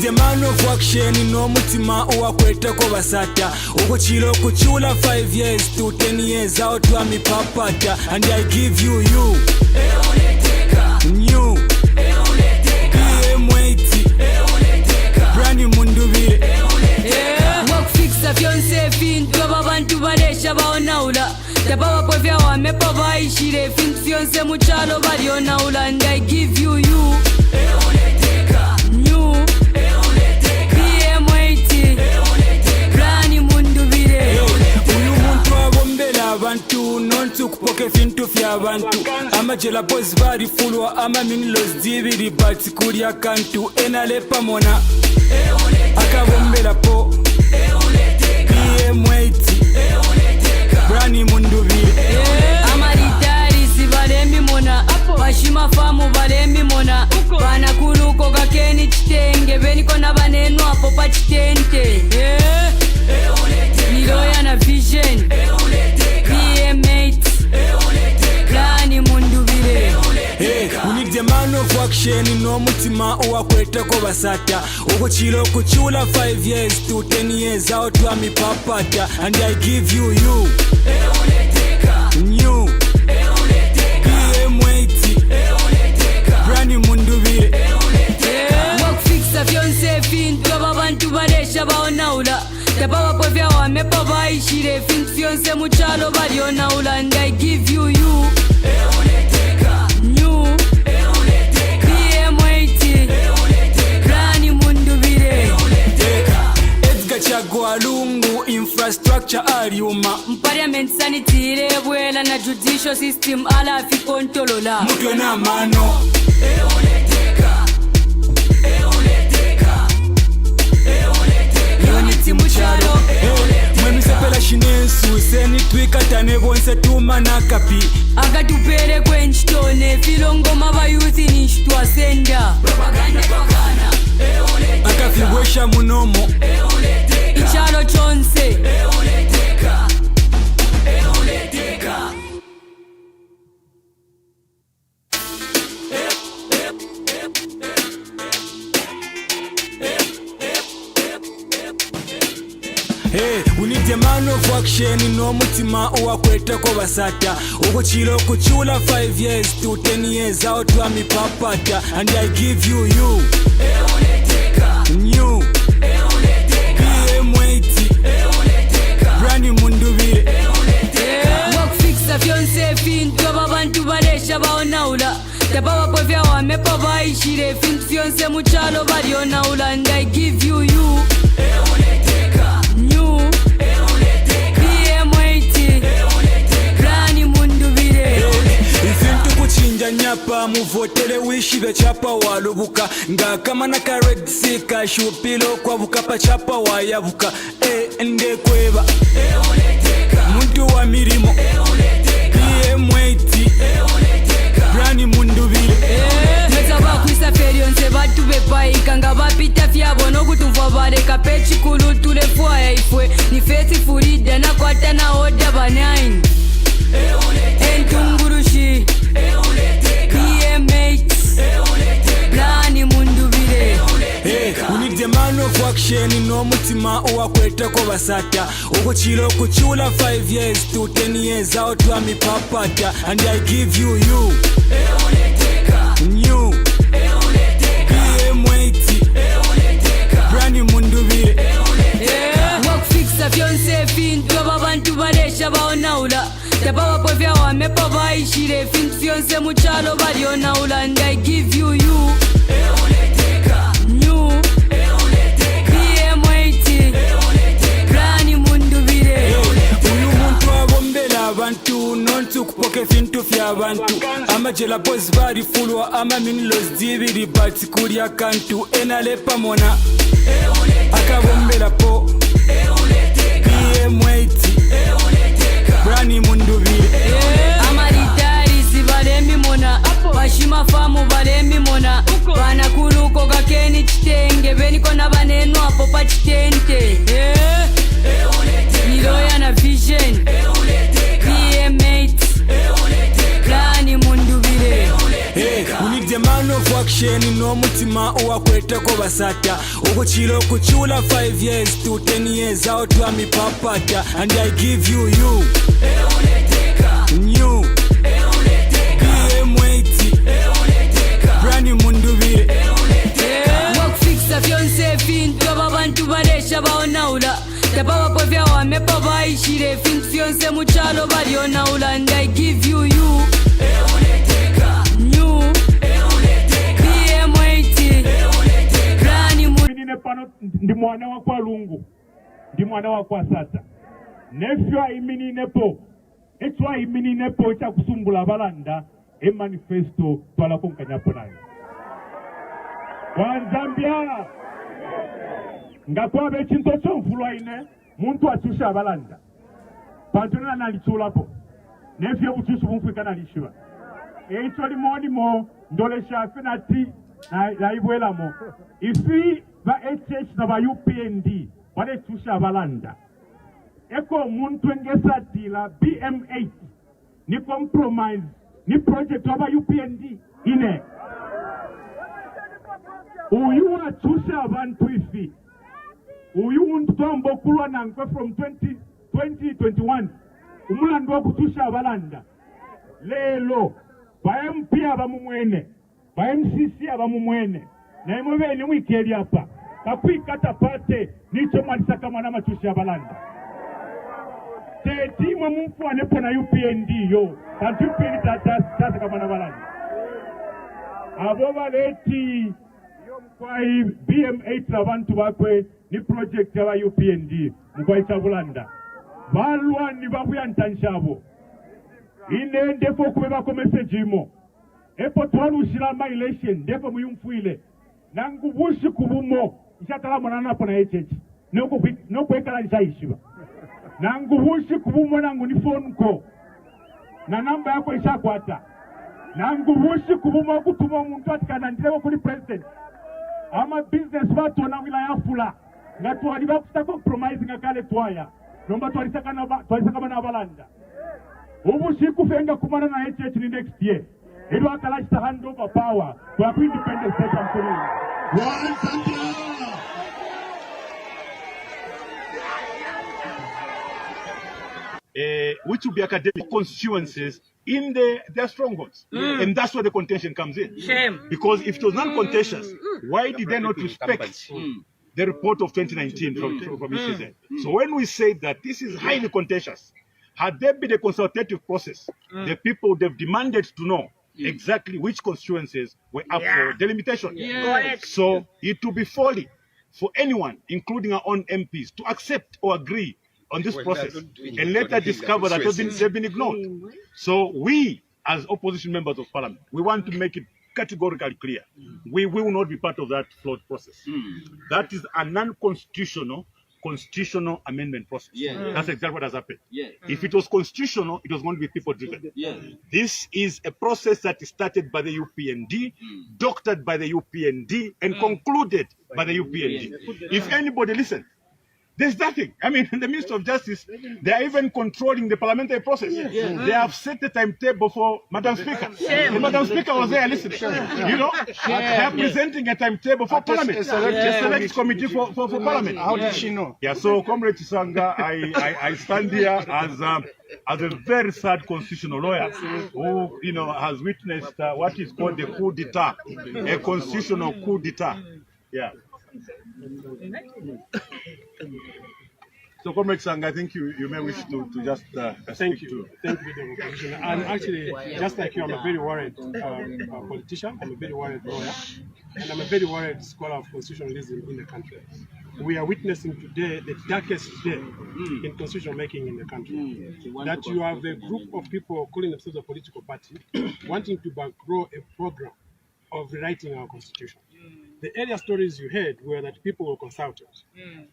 the man of action no mutima uwakwetako basata ukuchilo kuchula 5 years to 10 years out wa mi papata and I give you new PM80 brandi mundubire wakufikisa fyonse fintu ababantu balesha baonaula tabawapo vyawamepo baishire fintu fyonse muchalo balionaula and I give you new PM80 brandi mundubire uyu muntu abombela abantu nontu kupoke fintu fyabantu amajela boss bari fulwa ama minilos dibiri but kulya kantu enalepa mona akabombela po PM80 brani mundubire amaritari si balembi mona bashima famu balembi mona banakuluko kakeni chitenge beniko na banenu apo pa chitente niloya na vision PM8 brani mundubire we need the man of action no mutima uwakwetako basata ukuchilo kuchula 5 years to 10 years out wa mi papata and I give you new PM80 brani mundubire wakufikisa fyonse fintu ababantu balesha baonaula tabawapo vyawamepo baishire fintu fyonse muchalo balionaula and I give you new PM80 brani mundubire Edgar Chagwa lungu infrastructure aliuma parliament sanitire bwela na judicial system ala fi kontolola mutwe na mano unity muchalo mwemisepela shinensu seni twikatane bonse tumana kapi akatupere kwenchitone filongoma bayuthi nishitwa senda akafibwesha munomo ichalo chonse we need the man of action no mutima uwakwetako basata ukuchilo kuchula 5 years to 10 years out wa mi papata and I give you new PM80 brandi mundubire wakufikisa fyonse fintu ababantu balesha baonaula tabawapo vyawamepo baishire fintu fyonse muchalo balionaula and I give you new PM80 brani mundubire ifintu kuchinja nyapa muvotele wishibe chapa walubuka ngakamana ka red sea kashupilo kwabuka pa chapa wayabuka ndekweba muntu wa mirimo PM80 brani mundubire meza bakwisa ferionse batu bepaika nga bapita fyabo nokutumva baleka pechikulu tulefwaya ifwe ni fesi furida nakwata na oda banine entungurushi PM8 brani mundubire we need the man of action no mutima uwakwetako basata ukuchilo kuchula 5 years to 10 years out wa mi papata and I give you new PM80 brani mundubire wakufikisa fyonse fintu ababantu balesha baonaula tabawapo vyawamepo baishire fintu fyonse muchalo balionaula and I give you new PM80 brani mundubire uyu muntu abombela abantu nontu kupoke fintu fyabantu amajela boss bari fulwa ama minilos dibiri but kulya kantu enalepa mona akabombela po PM80 brani mundubire amaritari si balembi mona bashima famu balembi mona banakuluko kakeni chitenge beniko na banenu apo pa chitente niloya na vision PM8 brani mundubire we need the man of action then n'omutima owakwetako basata okuchira okuchula 5 years to 10 years out to me papata and I give you new BM80 brand mundubire wakufikisa vyonse vintu abantu balesha baonaula tabawapwevya wamepa baishire vintu vyonse muchalo balionaula and I give you new BM80 pano ndi mwana wa kwa lungu ndi mwana wa kwa sata nefyo imininepo etwa imininepo cha kusumbula balanda manifesto twala konkanyapo nayo kwa Zambia ngakwabe chinto chomfulwa ine muntu atusha balanda pantona nalichulapo nefyo butusu bumfika nalishiba echo limonimo ndolesha fenati na ibwelamo ifi ba HH na ba UPND wale tusha balanda eko muntu engesatila BM8 ni compromise ni project wa UPND ine uyu wa tusha abantu ifi uyu untombo kulwa nankwe from 2021 umulando wa kutusha abalanda lelo ba MP abamumwene ba MCC abamumwene na imwe ni wikeli hapa kakwikata pate nicho malisaka mwana matusha abalanda teti mwe mumfu anepo na UPND yo tantu UPND tata kama na balanda abo baleti kwa BM8 abantu bakwe ni project ya UPND mkwa chabulanda balwa ni babuya ntanshabo ine ndefo kubeba ko message imo epo twalushira ma election ndefo muyumfuile nangubushi kubumo ishatala mwana hapo na HH no kwekala nishaishiba nangubushi kubumo nangu ni phone call na namba yako ishakwata nangubushi kubumo kutuma umuntu atikana ndile kuri president ama business watu na wilaya fula ngatu waliba kusta compromise ngakale twaya nomba twalisaka na balanda ubushi kufenga kumana na HH ni next year edo akalashita hand over power kwa independent state and community which will be academic constituencies in their strongholds. And that's where the contention comes in. Shame. Because if it was non-contentious, why did they not respect the report of 2019 from ECZ? So when we say that this is highly contentious, had there been a consultative process, the people would have demanded to know exactly which constituencies were up for delimitation. So it would be folly for anyone, including our own MPs, to accept or agree on this process and later discover that they've been ignored. So we, as opposition members of parliament, we want to make it categorically clear. We will not be part of that flawed process. That is a non-constitutional constitutional amendment process. That's exactly what has happened. If it was constitutional, it was going to be people-driven. This is a process that is started by the UPND, doctored by the UPND, and concluded by the UPND. If anybody listens, there's nothing. I mean, the Minister of Justice, they are even controlling the parliamentary process. They have set the timetable for Madam Speaker. And Madam Speaker was there listening. You know, they are presenting a timetable for Parliament. A select committee for Parliament. How did she know? Yeah, so Comrade Sanga, I stand here as a very sad constitutional lawyer who, you know, has witnessed what is called the coup d'etat, a constitutional coup d'etat. Yeah. So, Comrade Sang, I think you may wish to just thank you. Thank you, the opposition. I'm actually, just like you, I'm a very worried politician, I'm a very worried lawyer, and I'm a very worried scholar of constitutionalism in the country. We are witnessing today the darkest day in constitution making in the country. That you have a group of people calling themselves a political party, wanting to backgrow a program of rewriting our constitution. The earlier stories you heard were that people were consulted.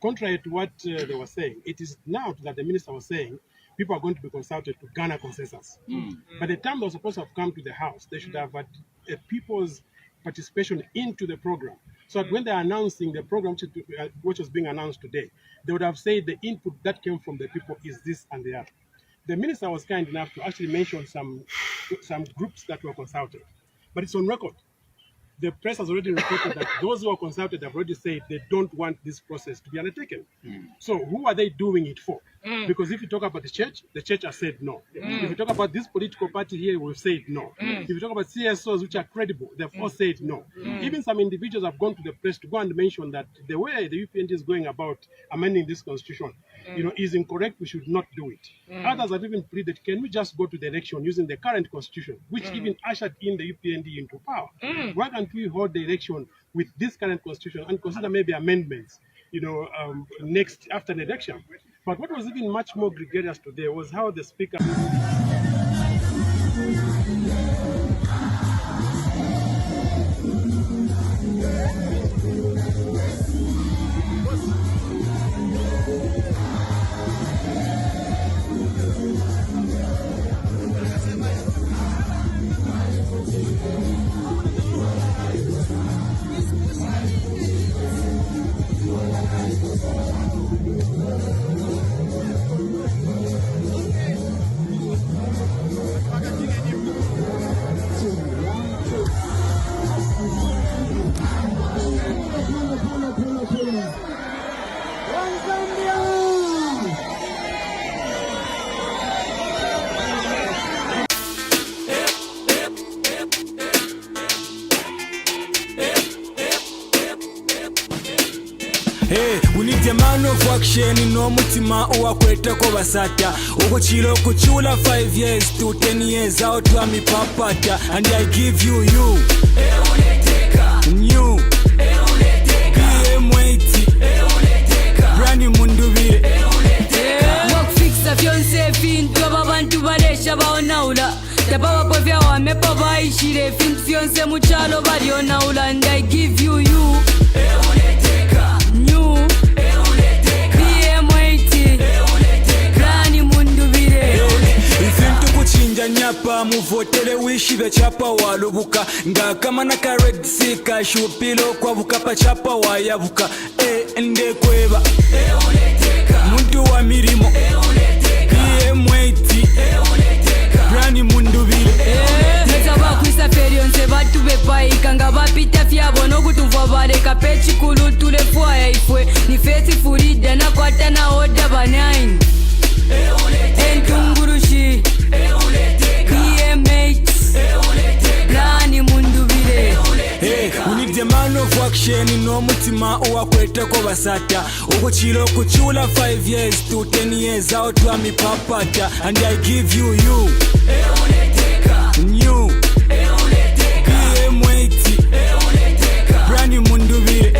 Contrary to what they were saying, it is now that the minister was saying people are going to be consulted to garner consensus. By the time they were supposed to have come to the House, they should have had a people's participation into the program. So that when they're announcing the program which was being announced today, they would have said the input that came from the people is this and the other. The minister was kind enough to actually mention some groups that were consulted. But it's on record the press has already reported that those who are consulted have already said they don't want this process to be undertaken. So who are they doing it for? Because if you talk about the church has said no. If you talk about this political party here, we've said no. If you talk about CSOs which are credible, they've all said no. Even some individuals have gone to the press to go and mention that the way the UPND is going about amending this constitution, is incorrect. We should not do it. Others have even pleaded, can we just go to the election using the current constitution, which even ushered in the UPND into power? Why can't we hold the election with this current constitution and consider maybe amendments, next after the election? But what was even much more gregarious today was how the speaker. Hey, we need a man of action no mutima uwakwetako basata ukuchilo kuchula 5 years to 10 years out wa mipapata and I give you new PM80 brand mundubire wakufikisa vyonse fintu ababantu balesha baonaula tabawa povya wamepa baishire fintu vyonse muchalo balionaula and I give you nyapa muvotele wishive chapa walubuka ngakamana ka red sea kashupilo kwa bukapa chapa wayabuka ndekweba muntu wa mirimo PM80 brani mundubile neza bakwisa ferionse batu bepaika nga bapita fyabo nokutuva baleka pechikulu tulefwaya ifwe ni fesi furida nakwata na oda banine entungurushi we need the man of action no mutima uwakwetako basata ukuchilo kuchula 5 years to 10 years out wa mipapata and I give you new PM80 brand mundubire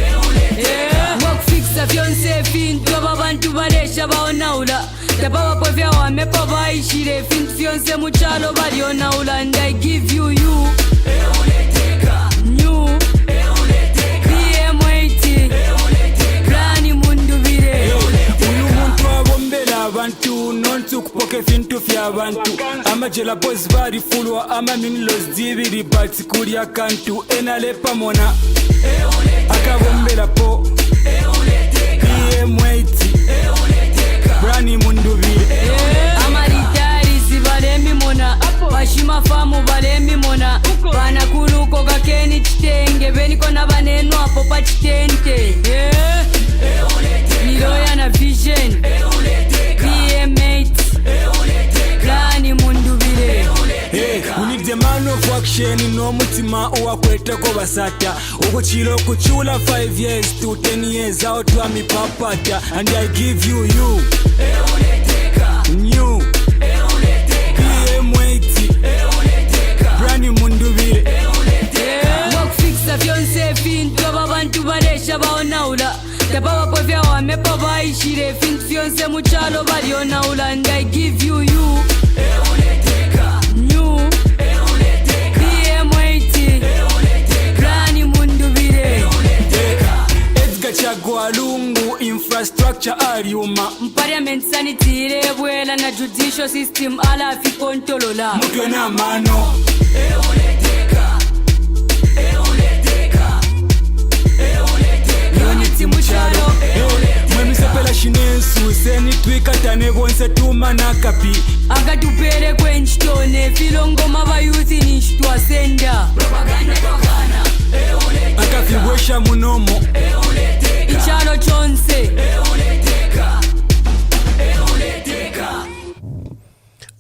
wakufikisa vyonse fintu ababantu balesha baonaula tabawa povya wamepa baishire fintu vyonse muchalo balionaula and I give you new PM80 brani mundubire uyu muntu abombela abantu nontu kupoke fintu vyabantu amajela boys barifulwa amaminlos dibiri but kulya kantu enalepa mona akabombela po PM80 brani mundubire amaritari zibalemi mona bashima famu balemi mona bana kuluko kakeni chitenge beniko na baneno apo pa chitente niloya na vision PM8 brani mundubire we need the man of action no mutima uwakwetako basata ukuchilo kuchula 5 years to 10 years out wa mipapata and I give you new PM80 brani mundubire wakufikisa vyonse fintu ababantu balesha baonaula tabawa povya wamepa baishire fintu vyonse muchalo balionaula and I give you new PM80 brani mundubire chagwa lungu infrastructure aliuma parliament sanitire bwela na judicial system ala fi kontolola mutwe na mano unity muchalo mwemisepela shinensu seni twikatane bonse tumana kapi akatupere kwenchitone filongoma bayuthi nishitwa senda propaganda tokana akafibwesha munomo ichalo chonse.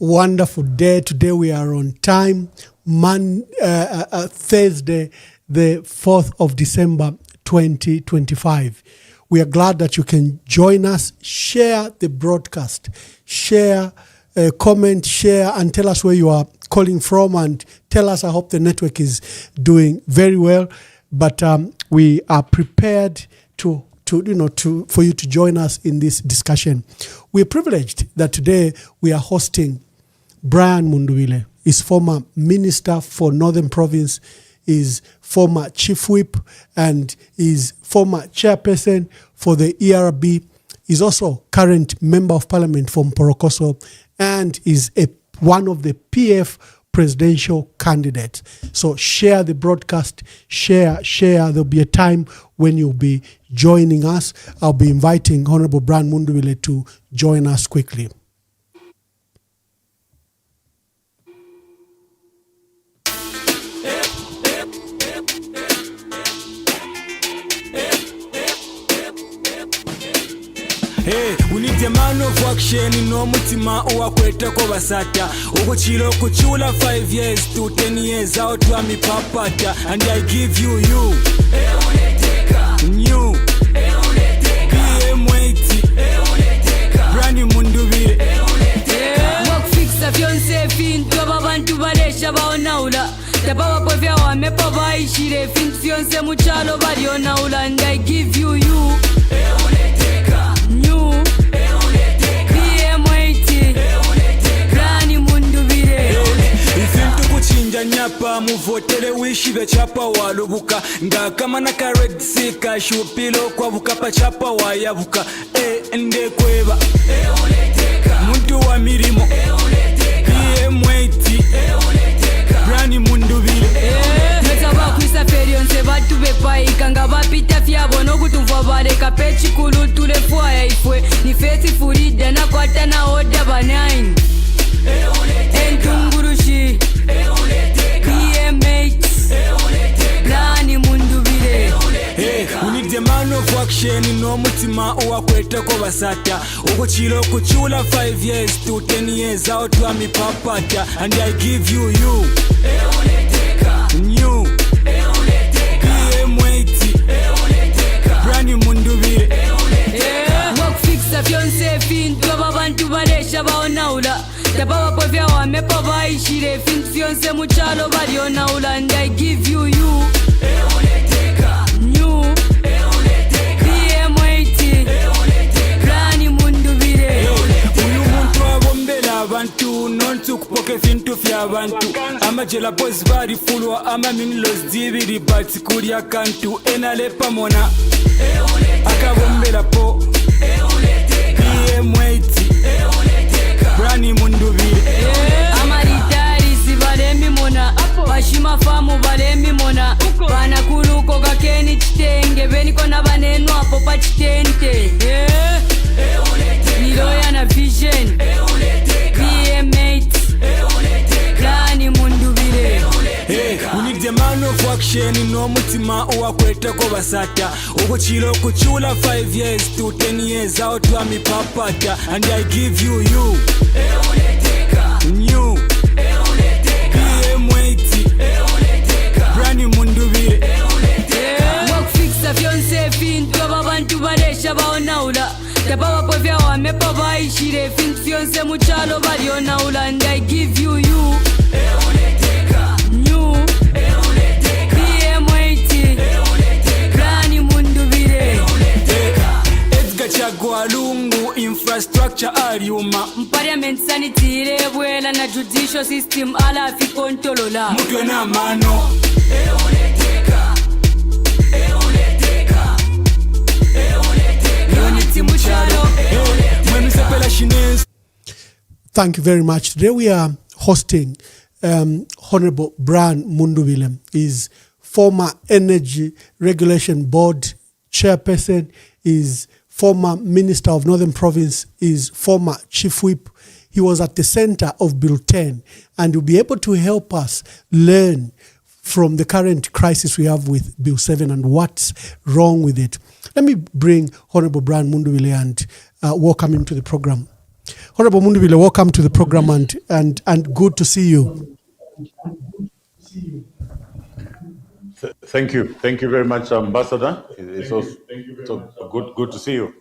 Wonderful day. Today we are on time. Thursday, the 4th of December, 2025. We are glad that you can join us. Share the broadcast. Share, comment, share, and tell us where you are calling from. And tell us, I hope the network is doing very well. But we are prepared for you to join us in this discussion. We're privileged that today we are hosting Brian Mundubile. Is former Minister for Northern Province, is former Chief Whip, and is former Chairperson for the ERB. Is also current Member of Parliament from Porokoso, and is one of the PF presidential candidates. So share the broadcast, share. There'll be a time when you'll be joining us. I'll be inviting Honorable Brian Mundubile to join us quickly. Hey, we need a man of action no mutima owakwetako basata okuchilo kuchula 5 years to 10 years out wa mi papata and I give you new PM80 Brandi Mundubile Wakufikisa vyonse fintu ababantu balesha baonaula Tabawa povya wamepa vaishire fintu vyonse muchalo balionaula and I give you new PM80 Brandi Mundubile ifintu kuchinja nyapa muvotele wishive chapa walubuka ngakamana ka red sea kashupilo kwa bukapa chapa wayabuka ndekweba muntu wa mirimo PM80 Brandi Mundubile Bakwisa ferionse batu bepaika nga bapita fyabo nokutumva baleka pechikulu tule fwaya ifwe ni feti furida na kwata na oda banine entungurushi PM8 Brandi Mundubile we need the man of action no mutima owakwetako basata okuchilo kuchula 5 years to 10 years out wa mi papata and I give you new PM80 Brandi Mundubile wakufikisa vyonse fintu ababantu balesha baonaula tabawa povya wamepa vaishire fintu vyonse muchalo balionaula and I give you new PM80 Brandi Mundubile uyu muntu abombela abantu nontu kupoke fintu fyabantu amajela boys bari fulwa ama minilos dibiri but kulya kantu enalepa mona akabombela po PM80 Brandi Mundubile amaritari si balembi mona bashima famu balembi mona banakuluko kakeni chitenge beniko na banenu apo pa chitente niloya na vision PM8 Brandi Mundubile we need the man of action no mutima owakwetako basata okuchilo kuchula 5 years to 10 years out wa mi papata and I give you new PM80 Brandi Mundubile wakufikisa vyonse fintu ababantu balesha baonaula tabawa povya wamepa vaishire fintu vyonse muchalo balionaula and I give you new PM80 Brandi Mundubile Edgachagwa lungu infrastructure aliuma Parliament sanitire bwela na judicial system ala fi kontolola mutwe na mano unity muchalo mwemisepela shinensi. Thank you very much. Today we are hosting Honorable Brian Mundubile. Is former Energy Regulation Board Chairperson, is former Minister of Northern Province, is former Chief Whip. He was at the center of Bill 10 and will be able to help us learn from the current crisis we have with Bill 7 and what's wrong with it. Let me bring Honorable Brian Munduvile and welcome him to the program. Honorable Munduvile, welcome to the program and good to see you. Thank you. Thank you very much, Ambassador. It's also good to see you.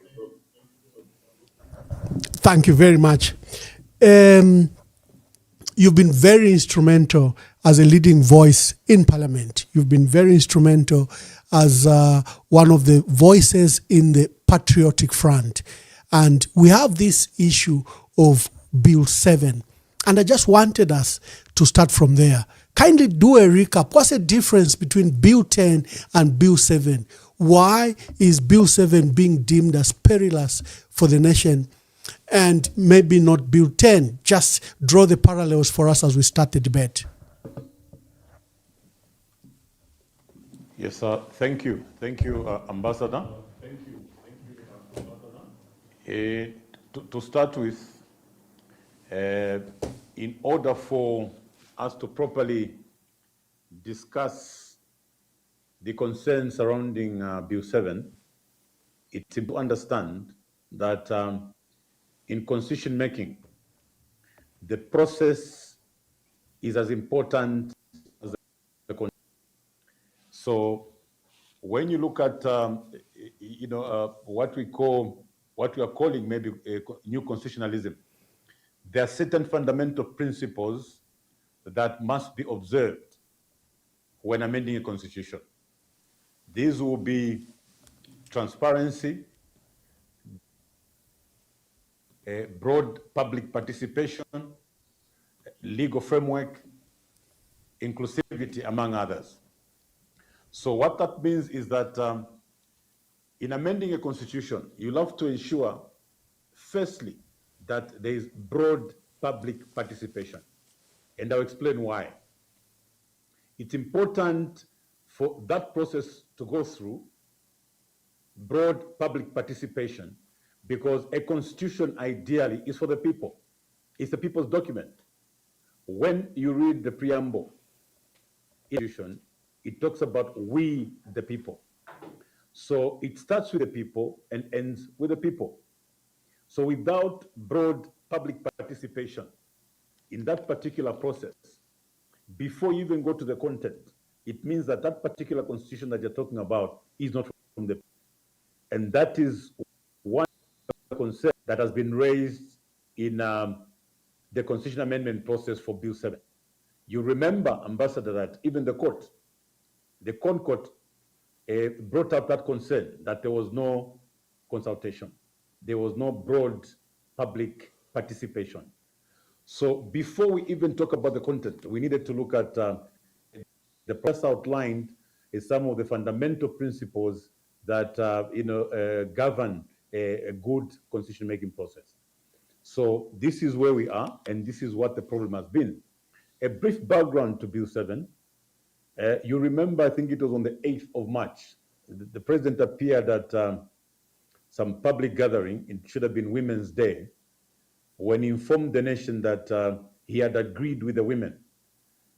Thank you very much. You've been very instrumental as a leading voice in Parliament. You've been very instrumental as one of the voices in the Patriotic Front. And we have this issue of Bill 7. And I just wanted us to start from there. Kindly do a recap. What's the difference between Bill 10 and Bill 7? Why is Bill 7 being deemed as perilous for the nation and maybe not Bill 10? Just draw the parallels for us as we start the debate. Yes, thank you. Thank you, Ambassador. To start with, in order for us to properly discuss the concerns surrounding Bill 7, it's important to understand that in constitution making, the process is as important as the constitution. So when you look at what we are calling maybe new constitutionalism, there are certain fundamental principles that must be observed when amending a constitution. These will be transparency, broad public participation, legal framework, inclusivity, among others. So what that means is that in amending a constitution, you'll have to ensure, firstly, that there is broad public participation. And I'll explain why. It's important for that process to go through broad public participation because a constitution ideally is for the people. It's the people's document. When you read the preamble, it talks about we, the people. So it starts with the people and ends with the people. So without broad public participation in that particular process, before you even go to the content, it means that that particular constitution that you're talking about is not from the people. And that is one concern that has been raised in the constitution amendment process for Bill 7. You remember, Ambassador, that even the court, the CONCORT, brought up that concern that there was no consultation. There was no broad public participation. So before we even talk about the content, we needed to look at the process outlined is some of the fundamental principles that govern a good constitution-making process. So this is where we are, and this is what the problem has been. A brief background to Bill 7. You remember, I think it was on the 8th of March, the president appeared at some public gathering, it should have been Women's Day, when he informed the nation that he had agreed with the women,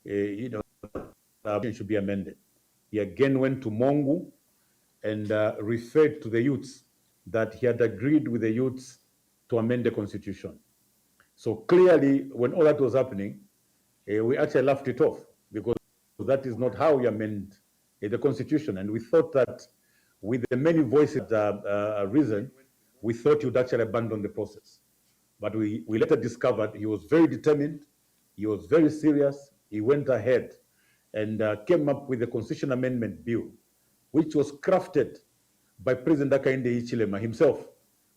should be amended. He again went to Mongu and referred to the youths that he had agreed with the youths to amend the constitution. So clearly, when all that was happening, we actually laughed it off because that is not how we amend the constitution. And we thought that with the many voices risen, we thought he would actually abandon the process. But we later discovered he was very determined, he was very serious, he went ahead and came up with the constitution amendment bill, which was crafted by President Hakainde Hichilema himself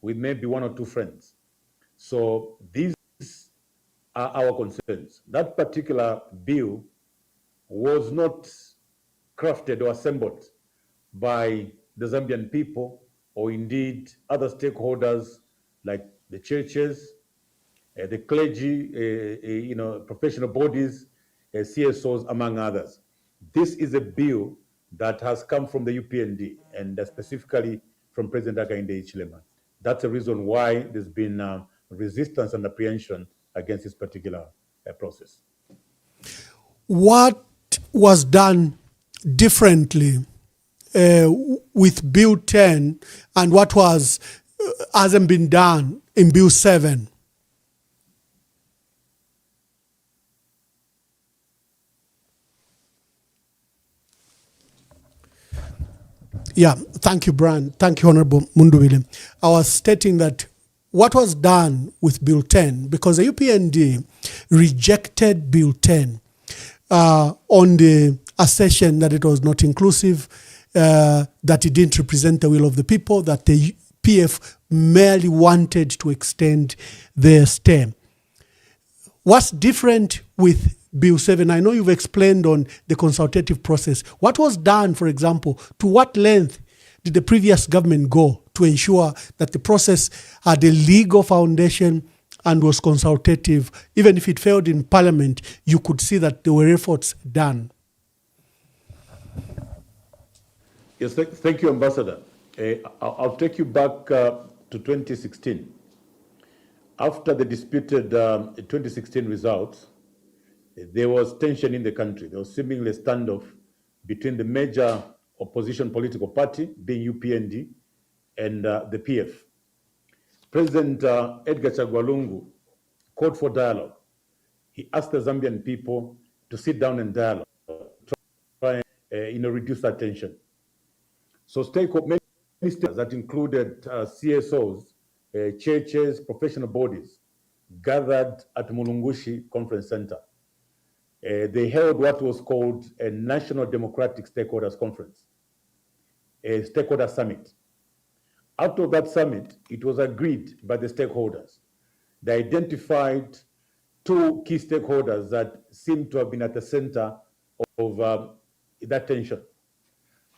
with maybe one or two friends. So these are our concerns. That particular bill was not crafted or assembled by the Zambian people or indeed other stakeholders like the churches, the clergy, professional bodies, CSOs, among others. This is a bill that has come from the UPND and specifically from President Hakainde Hichilema. That's the reason why there's been resistance and apprehension against this particular process. What What was done differently with Bill 10 and what hasn't been done in Bill 7? Yeah, thank you, Brian. Thank you, Honorable Mundu William. I was stating that what was done with Bill 10, because the UPND rejected Bill 10 on the assertion that it was not inclusive, that it didn't represent the will of the people, that the PF merely wanted to extend their stay. What's different with Bill 7? I know you've explained on the consultative process. What was done, for example, to what length did the previous government go to ensure that the process had a legal foundation and was consultative? Even if it failed in Parliament, you could see that there were efforts done. Yes, thank you, Ambassador. I'll take you back to 2016. After the disputed 2016 results, there was tension in the country. There was seemingly a standoff between the major opposition political party, being UPND, and the PF. President Edgar Chagwa Lungu called for dialogue. He asked the Zambian people to sit down and dialogue, try and reduce that tension. So many stakeholders that included CSOs, churches, professional bodies, gathered at Mulungushi Conference Center. They held what was called a National Democratic Stakeholders Conference, a stakeholder summit. Out of that summit, it was agreed by the stakeholders. They identified two key stakeholders that seemed to have been at the center of that tension.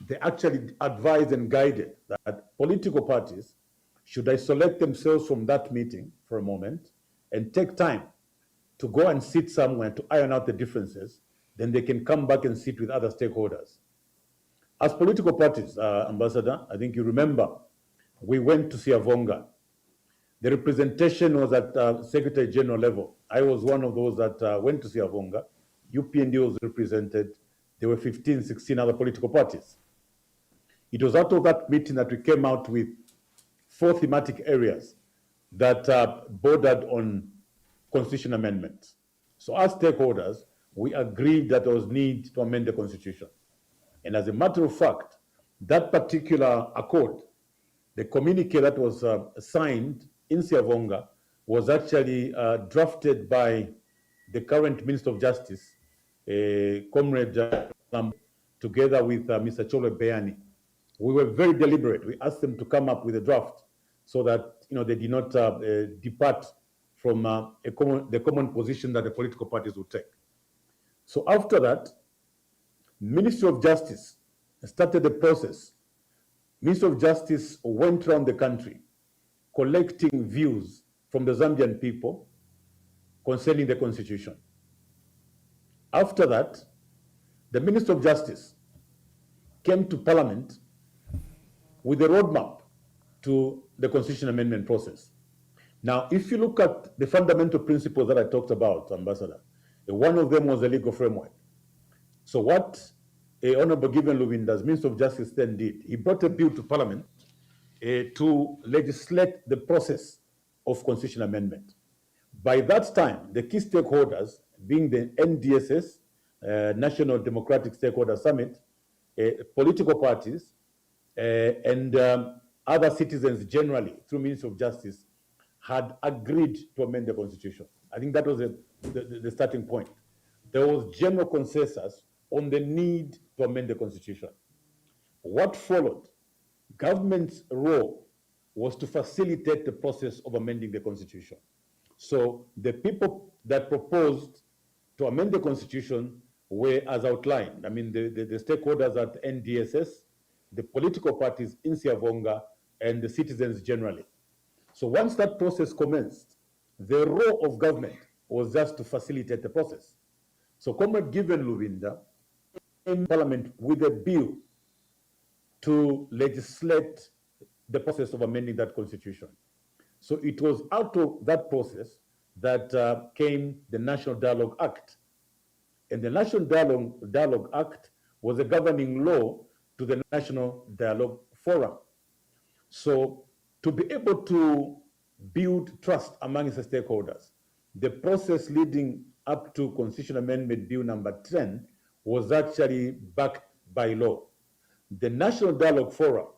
They actually advised and guided that political parties should isolate themselves from that meeting for a moment and take time to go and sit somewhere to iron out the differences. Then they can come back and sit with other stakeholders. As political parties, Ambassador, I think you remember, we went to Siavonga. The representation was at Secretary General level. I was one of those that went to Siavonga. UPND was represented. There were 15, 16 other political parties. It was out of that meeting that we came out with 4 thematic areas that bordered on constitution amendments. So as stakeholders, we agreed that there was need to amend the constitution. And as a matter of fact, that particular accord, the communique that was signed in Siavonga, was actually drafted by the current Minister of Justice, Comrade together with Mr. Cholo Beani. We were very deliberate. We asked them to come up with a draft so that they did not depart from the common position that the political parties would take. So after that, Ministry of Justice started the process. Ministry of Justice went around the country collecting views from the Zambian people concerning the constitution. After that, the Minister of Justice came to Parliament with a roadmap to the constitution amendment process. Now, if you look at the fundamental principles that I talked about, Ambassador, one of them was the legal framework. So what Honorable Given Lubinda, as Minister of Justice, then did, he brought a bill to Parliament to legislate the process of constitution amendment. By that time, the key stakeholders, being the NDSS, National Democratic Stakeholder Summit, political parties, and other citizens generally, through Ministry of Justice, had agreed to amend the constitution. I think that was the starting point. There was general consensus on the need to amend the constitution. What followed? Government's role was to facilitate the process of amending the constitution. So the people that proposed to amend the constitution were as outlined. I mean, the stakeholders at NDSS, the political parties in Siavonga, and the citizens generally. So once that process commenced, the role of government was just to facilitate the process. So Comrade Given Lubinda in Parliament with a bill to legislate the process of amending that constitution. So it was out of that process that came the National Dialogue Act. And the National Dialogue Act was a governing law to the National Dialogue Forum. So to be able to build trust among the stakeholders, the process leading up to Constitutional Amendment Bill number 10 was actually backed by law. The National Dialogue Forum,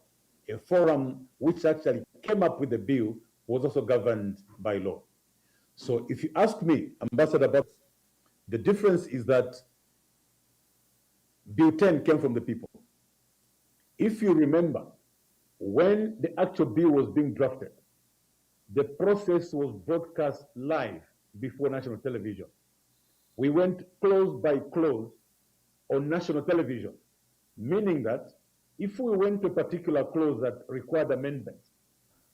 a forum which actually came up with the bill, was also governed by law. So if you ask me, Ambassador Babs, the difference is that Bill 10 came from the people. If you remember, when the actual bill was being drafted, the process was broadcast live before national television. We went clause by clause on national television, meaning that if we went to a particular clause that required amendment,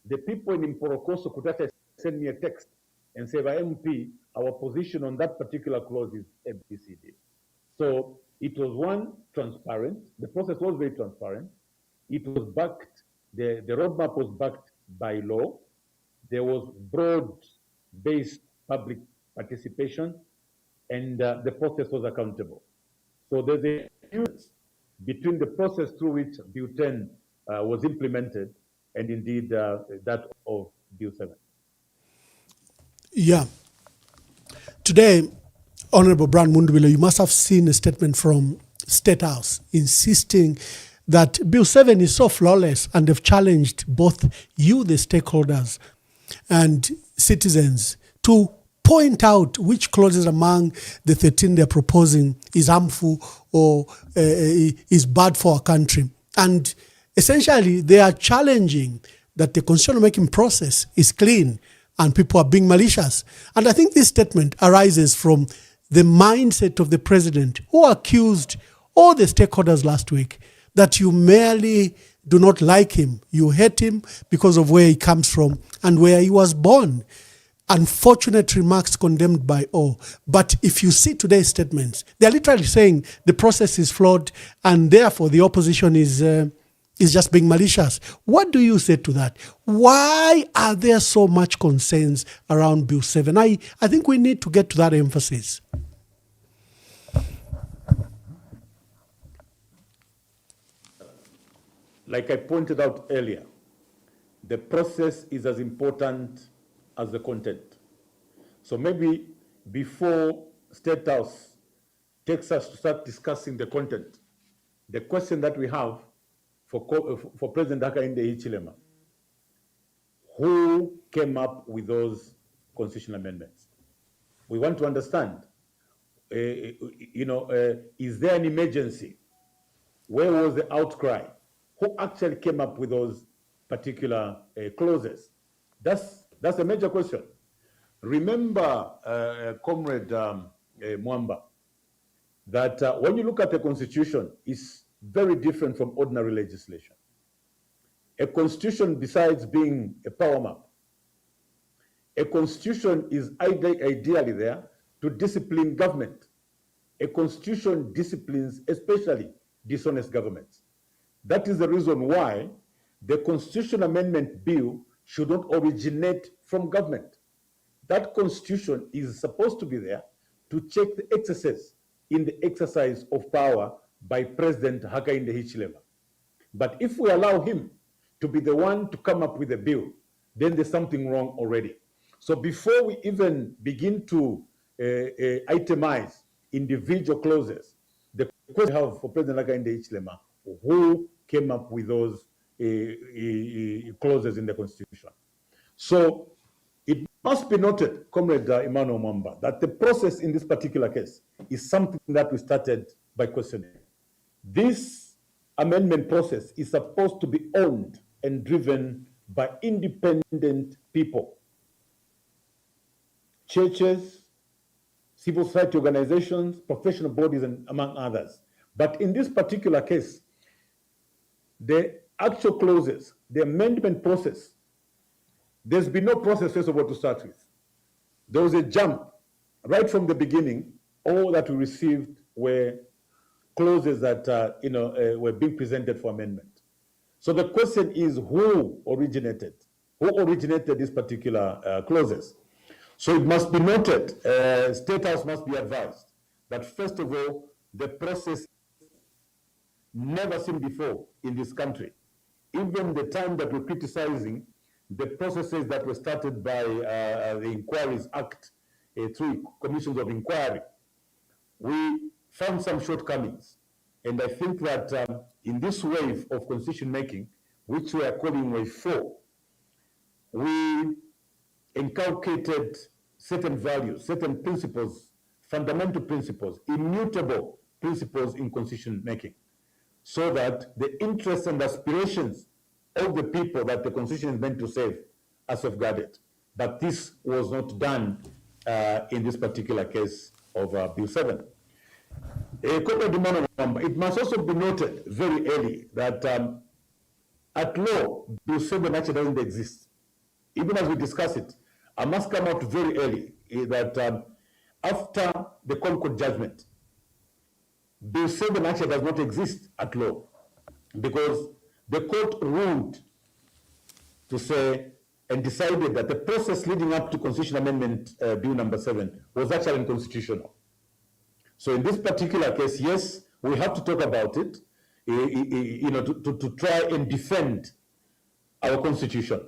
the people in Mporokoso could actually send me a text and say, by MP, our position on that particular clause is ABCD. So it was one, transparent. The process was very transparent. It was backed, the roadmap was backed by law. There was broad-based public participation, and the process was accountable. So there's a difference between the process through which Bill 10 was implemented and indeed that of Bill 7. Yeah. Today, Honorable Brian Mundubile, you must have seen a statement from State House insisting that Bill 7 is so flawless, and they've challenged both you, the stakeholders, and citizens to point out which clauses among the 13 they're proposing is harmful or is bad for our country. And essentially, they are challenging that the constitutional making process is clean and people are being malicious. And I think this statement arises from the mindset of the president, who accused all the stakeholders last week that you merely do not like him. You hate him because of where he comes from and where he was born. Unfortunate remarks condemned by all. But if you see today's statements, they're literally saying the process is flawed and therefore the opposition is just being malicious. What do you say to that? Why are there so much concerns around Bill 7? I think we need to get to that emphasis. Like I pointed out earlier, the process is as important as the content. So maybe before State House takes us to start discussing the content, the question that we have for President Hakainde Hichilema, who came up with those constitutional amendments? We want to understand, is there an emergency? Where was the outcry? Who actually came up with those particular clauses? That's a major question. Remember, Comrade Mwamba, that when you look at the Constitution, it's very different from ordinary legislation. A Constitution, besides being a power map, a Constitution is ideally there to discipline government. A Constitution disciplines especially dishonest governments. That is the reason why the Constitution Amendment Bill should not originate from government. That Constitution is supposed to be there to check the excesses in the exercise of power by President Hakainde Hichilema. But if we allow him to be the one to come up with a bill, then there's something wrong already. So before we even begin to itemize individual clauses, the question I have for President Hakainde Hichilema, who came up with those clauses in the Constitution? So it must be noted, Comrade Emmanuel Mwamba, that the process in this particular case is something that we started by questioning. This amendment process is supposed to be owned and driven by independent people, churches, civil society organizations, professional bodies, and among others. But in this particular case, the actual clauses, the amendment process, there's been no process, first of all, to start with. There was a jump right from the beginning. All that we received were clauses that were being presented for amendment. So the question is, who originated these particular clauses? So it must be noted, State House must be advised that first of all, the process never seen before in this country. Even the time that we're criticizing the processes that were started by the Inquiries Act through commissions of inquiry, we found some shortcomings. And I think that in this wave of constitution making, which we are calling Wave 4, we inculcated certain values, certain principles, fundamental principles, immutable principles in constitution making, so that the interests and aspirations of the people that the constitution is meant to save are safeguarded. But this was not done in this particular case of Bill 7. It must also be noted very early that at law, Bill 7 actually doesn't exist. Even as we discuss it, I must come out very early that after the Concord judgment, Bill 7 actually does not exist at law, because the court ruled to say and decided that the process leading up to Constitution Amendment Bill number 7 was actually unconstitutional. So in this particular case, yes, we have to talk about it, to try and defend our Constitution.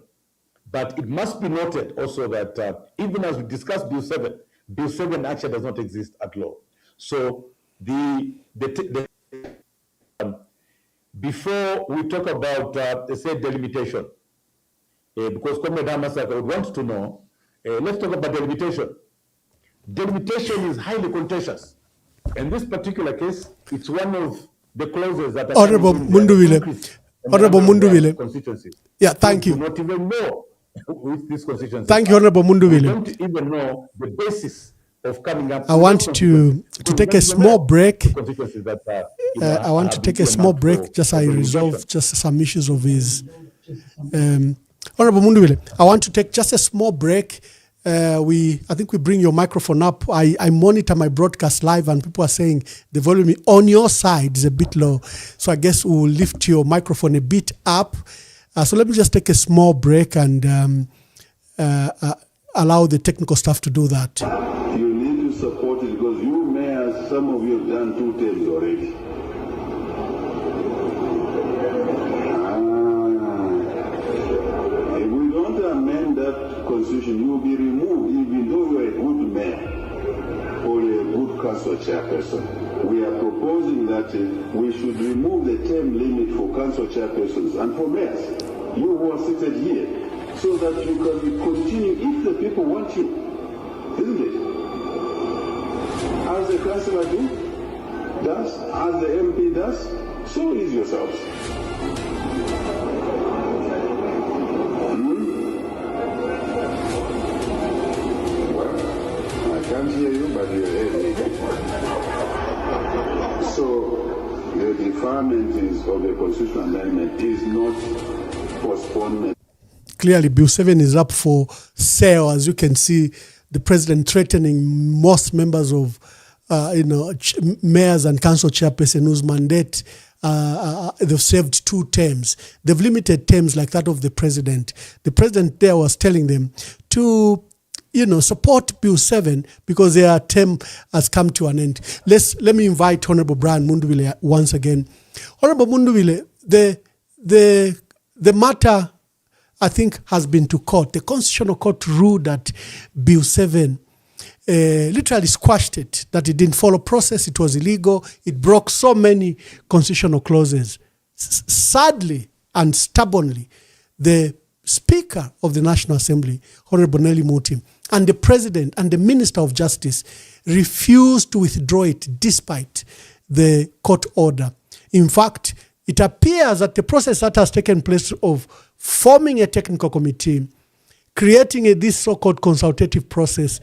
But it must be noted also that even as we discuss Bill 7, Bill 7 actually does not exist at law. So before we talk about, say, delimitation, because Comrade Hamasaka would want to know, let's talk about delimitation. Delimitation is highly contentious. In this particular case, it's one of the clauses that are Honorable Munduwile. Constituencies. Yeah, thank you. We do not even know with this constituency. Thank you, Honorable Munduwile. We don't even know the basis of coming up. I want to take a small break. I want to take a small break, just I resolve just some issues of his. Honorable Munduwile, I want to take just a small break. I think we bring your microphone up. I monitor my broadcast live, and people are saying the volume on your side is a bit low. So I guess we'll lift your microphone a bit up. So let me just take a small break and allow the technical staff to do that. You need to support it because you mayors, some of you have done 2 terms already. If we don't amend that constitution, you will be removed even though you are a good mayor or a good council chairperson. We are proposing that we should remove the term limit for council chairpersons and for mayors, you who are seated here, so that you can continue if the people want you, isn't it? As the councillor does, as the MP does, so is yourselves. Well, I can't hear you, but you hear me. So the deferment of the constitutional amendment is not postponement. Clearly, Bill 7 is up for sale. As you can see, the president threatening most members of, mayors and council chairperson whose mandate they've served 2 terms. They've limited terms like that of the president. The president there was telling them to, support Bill 7 because their term has come to an end. Let me invite Honorable Brian Munduwile once again. Honorable Munduwile, the matter, I think, has been to court. The Constitutional Court ruled that Bill 7 literally squashed it, that it didn't follow process, it was illegal, it broke so many constitutional clauses. Sadly and stubbornly, the Speaker of the National Assembly, Honorable Nelly Mutim, and the President and the Minister of Justice refused to withdraw it despite the court order. In fact, it appears that the process that has taken place of forming a technical committee, creating this so-called consultative process,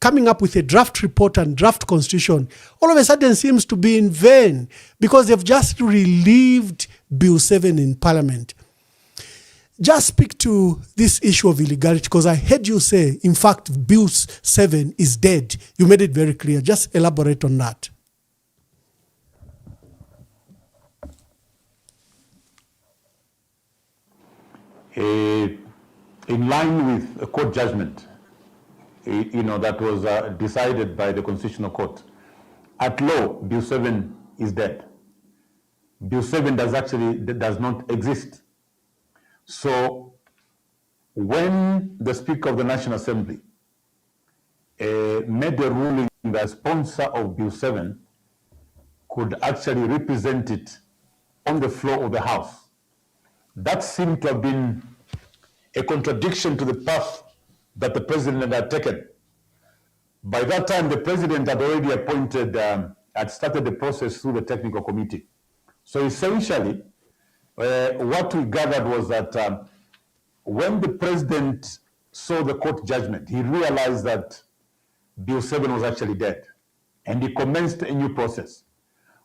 coming up with a draft report and draft constitution, all of a sudden seems to be in vain because they've just relieved Bill 7 in Parliament. Just speak to this issue of illegality, because I heard you say, in fact, Bill 7 is dead. You made it very clear. Just elaborate on that. In line with a court judgment, that was decided by the Constitutional Court, at law, Bill 7 is dead. Bill 7 does not exist. So when the Speaker of the National Assembly made a ruling that sponsor of Bill 7 could actually represent it on the floor of the House, that seemed to have been a contradiction to the path that the President had taken. By that time, the President had already appointed, had started the process through the technical committee. So essentially, what we gathered was that when the President saw the court judgment, he realized that Bill 7 was actually dead, and he commenced a new process.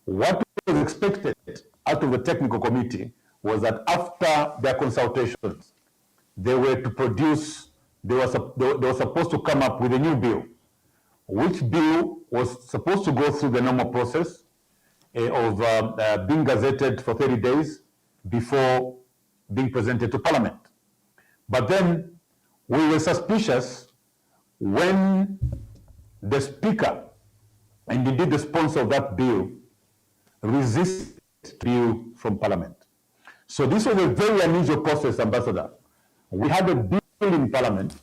What was expected out of the technical committee was that after their consultations, they were to produce, they were supposed to come up with a new bill, which bill was supposed to go through the normal process of being gazetted for 30 days before being presented to Parliament. But then we were suspicious when the Speaker, and indeed the sponsor of that bill, resisted the bill from Parliament. So this was a very unusual process, Ambassador. We had a bill in Parliament,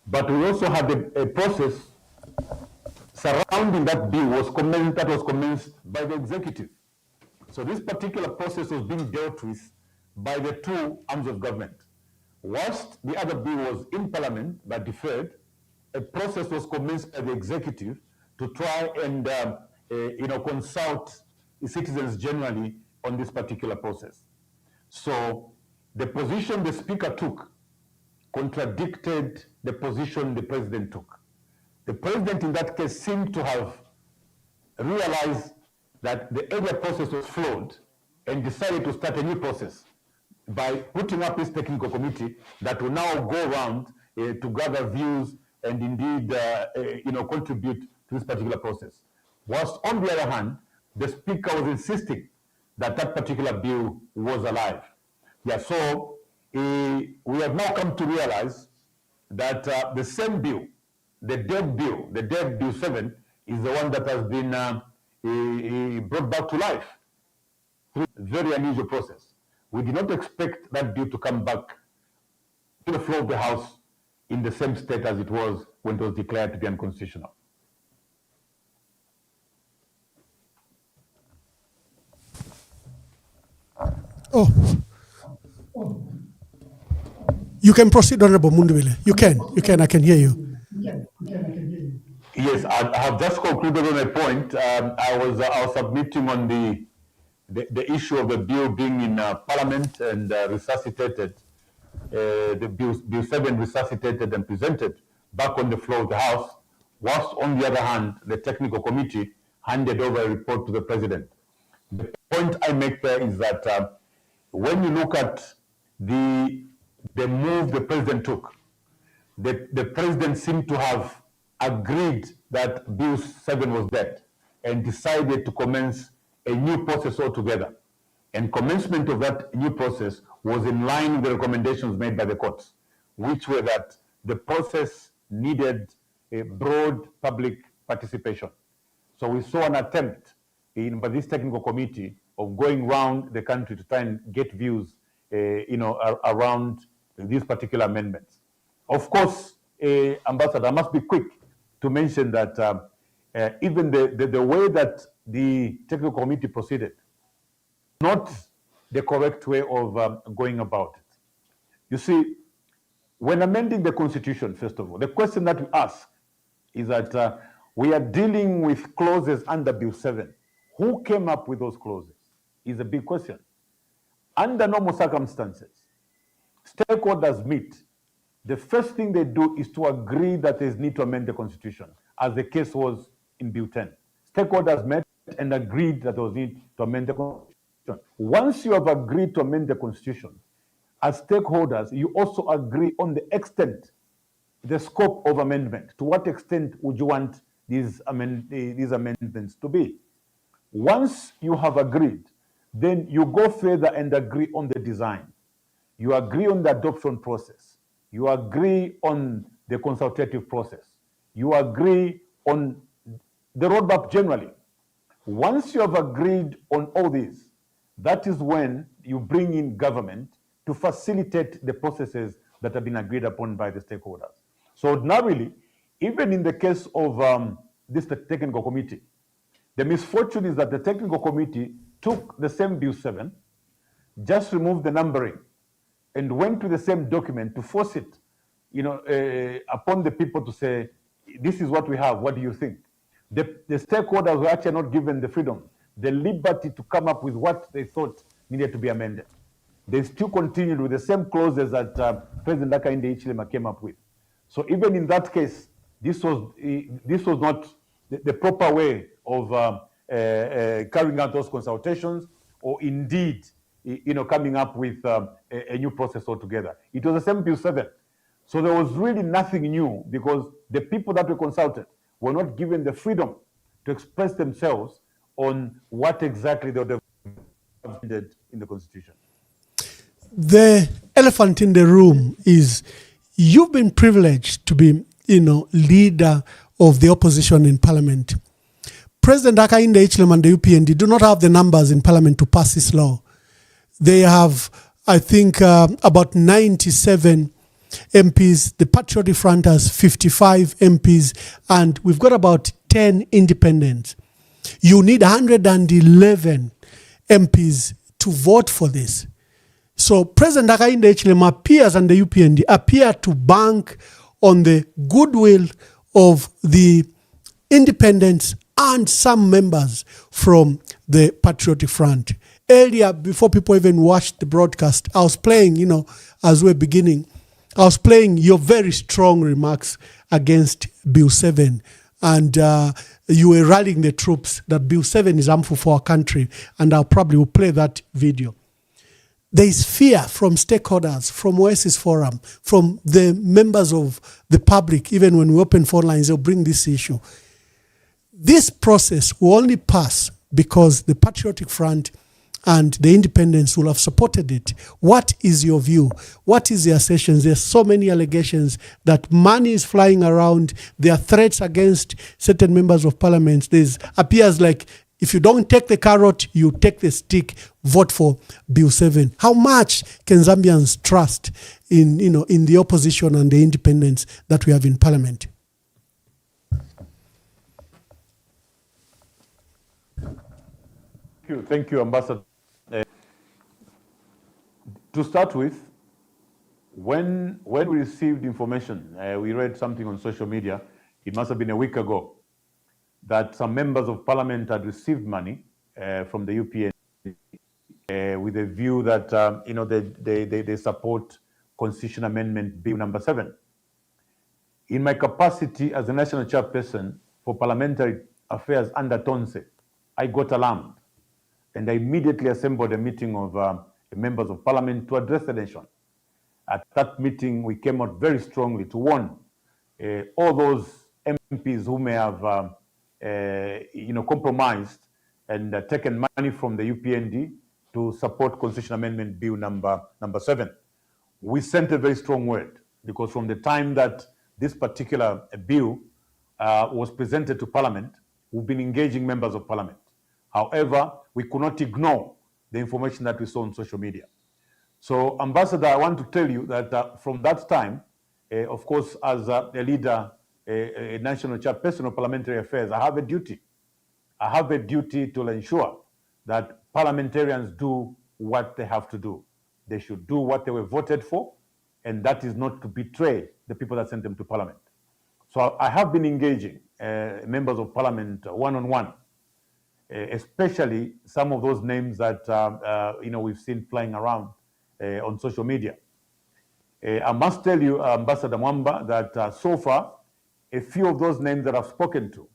but we also had a process surrounding that bill that was commenced by the executive. So this particular process was being dealt with by the two arms of government. Whilst the other bill was in Parliament but deferred, a process was commenced by the executive to try and consult citizens generally on this particular process. So the position the Speaker took contradicted the position the President took. The President in that case seemed to have realized that the earlier process was flawed and decided to start a new process by putting up this technical committee that will now go around to gather views and indeed contribute to this particular process. Whilst on the other hand, the Speaker was insisting that that particular bill was alive. Yeah, so we have now come to realize that the same bill, the dead Bill 7, is the one that has been brought back to life through a very unusual process. We did not expect that bill to come back to the floor of the House in the same state as it was when it was declared to be unconstitutional. Oh. You can proceed, Honorable Mundubile. You can, I can hear you. Yes, I have just concluded on a point. I was submitting on the issue of the bill being in Parliament and resuscitated, the bill 7 resuscitated and presented back on the floor of the House, whilst on the other hand, the technical committee handed over a report to the President. The point I make there is that when you look at the move the President took, the President seemed to have agreed that Bill 7 was dead and decided to commence a new process altogether. And commencement of that new process was in line with the recommendations made by the courts, which were that the process needed a broad public participation. So we saw an attempt by this technical committee of going around the country to try and get views around these particular amendments. Of course, Ambassador, I must be quick to mention that even the way that the technical committee proceeded, not the correct way of going about it. You see, when amending the Constitution, first of all, the question that we ask is that we are dealing with clauses under Bill 7. Who came up with those clauses is a big question. Under normal circumstances, stakeholders meet. The first thing they do is to agree that there is need to amend the Constitution, as the case was in Bill 10. Stakeholders met and agreed that there was need to amend the Constitution. Once you have agreed to amend the Constitution, as stakeholders, you also agree on the extent, the scope of amendment. To what extent would you want these amendments to be? Once you have agreed, then you go further and agree on the design. You agree on the adoption process. You agree on the consultative process. You agree on the roadmap generally. Once you have agreed on all this, that is when you bring in government to facilitate the processes that have been agreed upon by the stakeholders. So ordinarily, even in the case of this technical committee, the misfortune is that the technical committee took the same Bill 7, just removed the numbering, and went to the same document to force it, upon the people to say, this is what we have, what do you think? The stakeholders were actually not given the freedom, the liberty to come up with what they thought needed to be amended. They still continued with the same clauses that President Hakainde Hichilema came up with. So even in that case, this was not the proper way of carrying out those consultations, or indeed, coming up with a new process altogether. It was the same Bill 7. So there was really nothing new, because the people that were consulted were not given the freedom to express themselves on what exactly they would have intended in the Constitution. The elephant in the room is you've been privileged to be, leader of the opposition in Parliament. President Hakainde Hichilema and the UPND do not have the numbers in Parliament to pass this law. They have, I think, about 97 MPs. The Patriotic Front has 55 MPs, and we've got about 10 independents. You need 111 MPs to vote for this. So President Hakainde Hichilema appears, and the UPND appear to bank on the goodwill of the independents and some members from the Patriotic Front. Earlier, before people even watched the broadcast, I was playing, as we're beginning, I was playing your very strong remarks against Bill 7. And you were rallying the troops that Bill 7 is harmful for our country. And I'll probably will play that video. There is fear from stakeholders, from Oasis Forum, from the members of the public. Even when we open phone lines, they'll bring this issue. This process will only pass because the Patriotic Front and the independents will have supported it. What is your view? What is the assertions? There's so many allegations that money is flying around. There are threats against certain members of parliament. There's appears like if you don't take the carrot, you take the stick, vote for Bill 7. How much can Zambians trust in the opposition and the independents that we have in parliament? Thank you, Ambassador. To start with, when we received information, we read something on social media, it must have been a week ago, that some members of parliament had received money from the UPN with a view that they support Constitution Amendment Bill number 7. In my capacity as the national chairperson for parliamentary affairs under Tonse, I got alarmed, and I immediately assembled a meeting of members of parliament to address the nation. At that meeting, we came out very strongly to warn all those MPs who may have compromised and taken money from the UPND to support Constitution Amendment Bill number 7. We sent a very strong word, because from the time that this particular bill was presented to Parliament, we've been engaging members of Parliament. However, we could not ignore the information that we saw on social media. So, Ambassador, I want to tell you that from that time, of course, as a leader, a national chairperson of parliamentary affairs, I have a duty. I have a duty to ensure that parliamentarians do what they have to do. They should do what they were voted for, and that is not to betray the people that sent them to parliament. So I have been engaging members of parliament one-on-one, especially some of those names that we've seen flying around on social media. I must tell you, Ambassador Mwamba, that so far, a few of those names that I've spoken to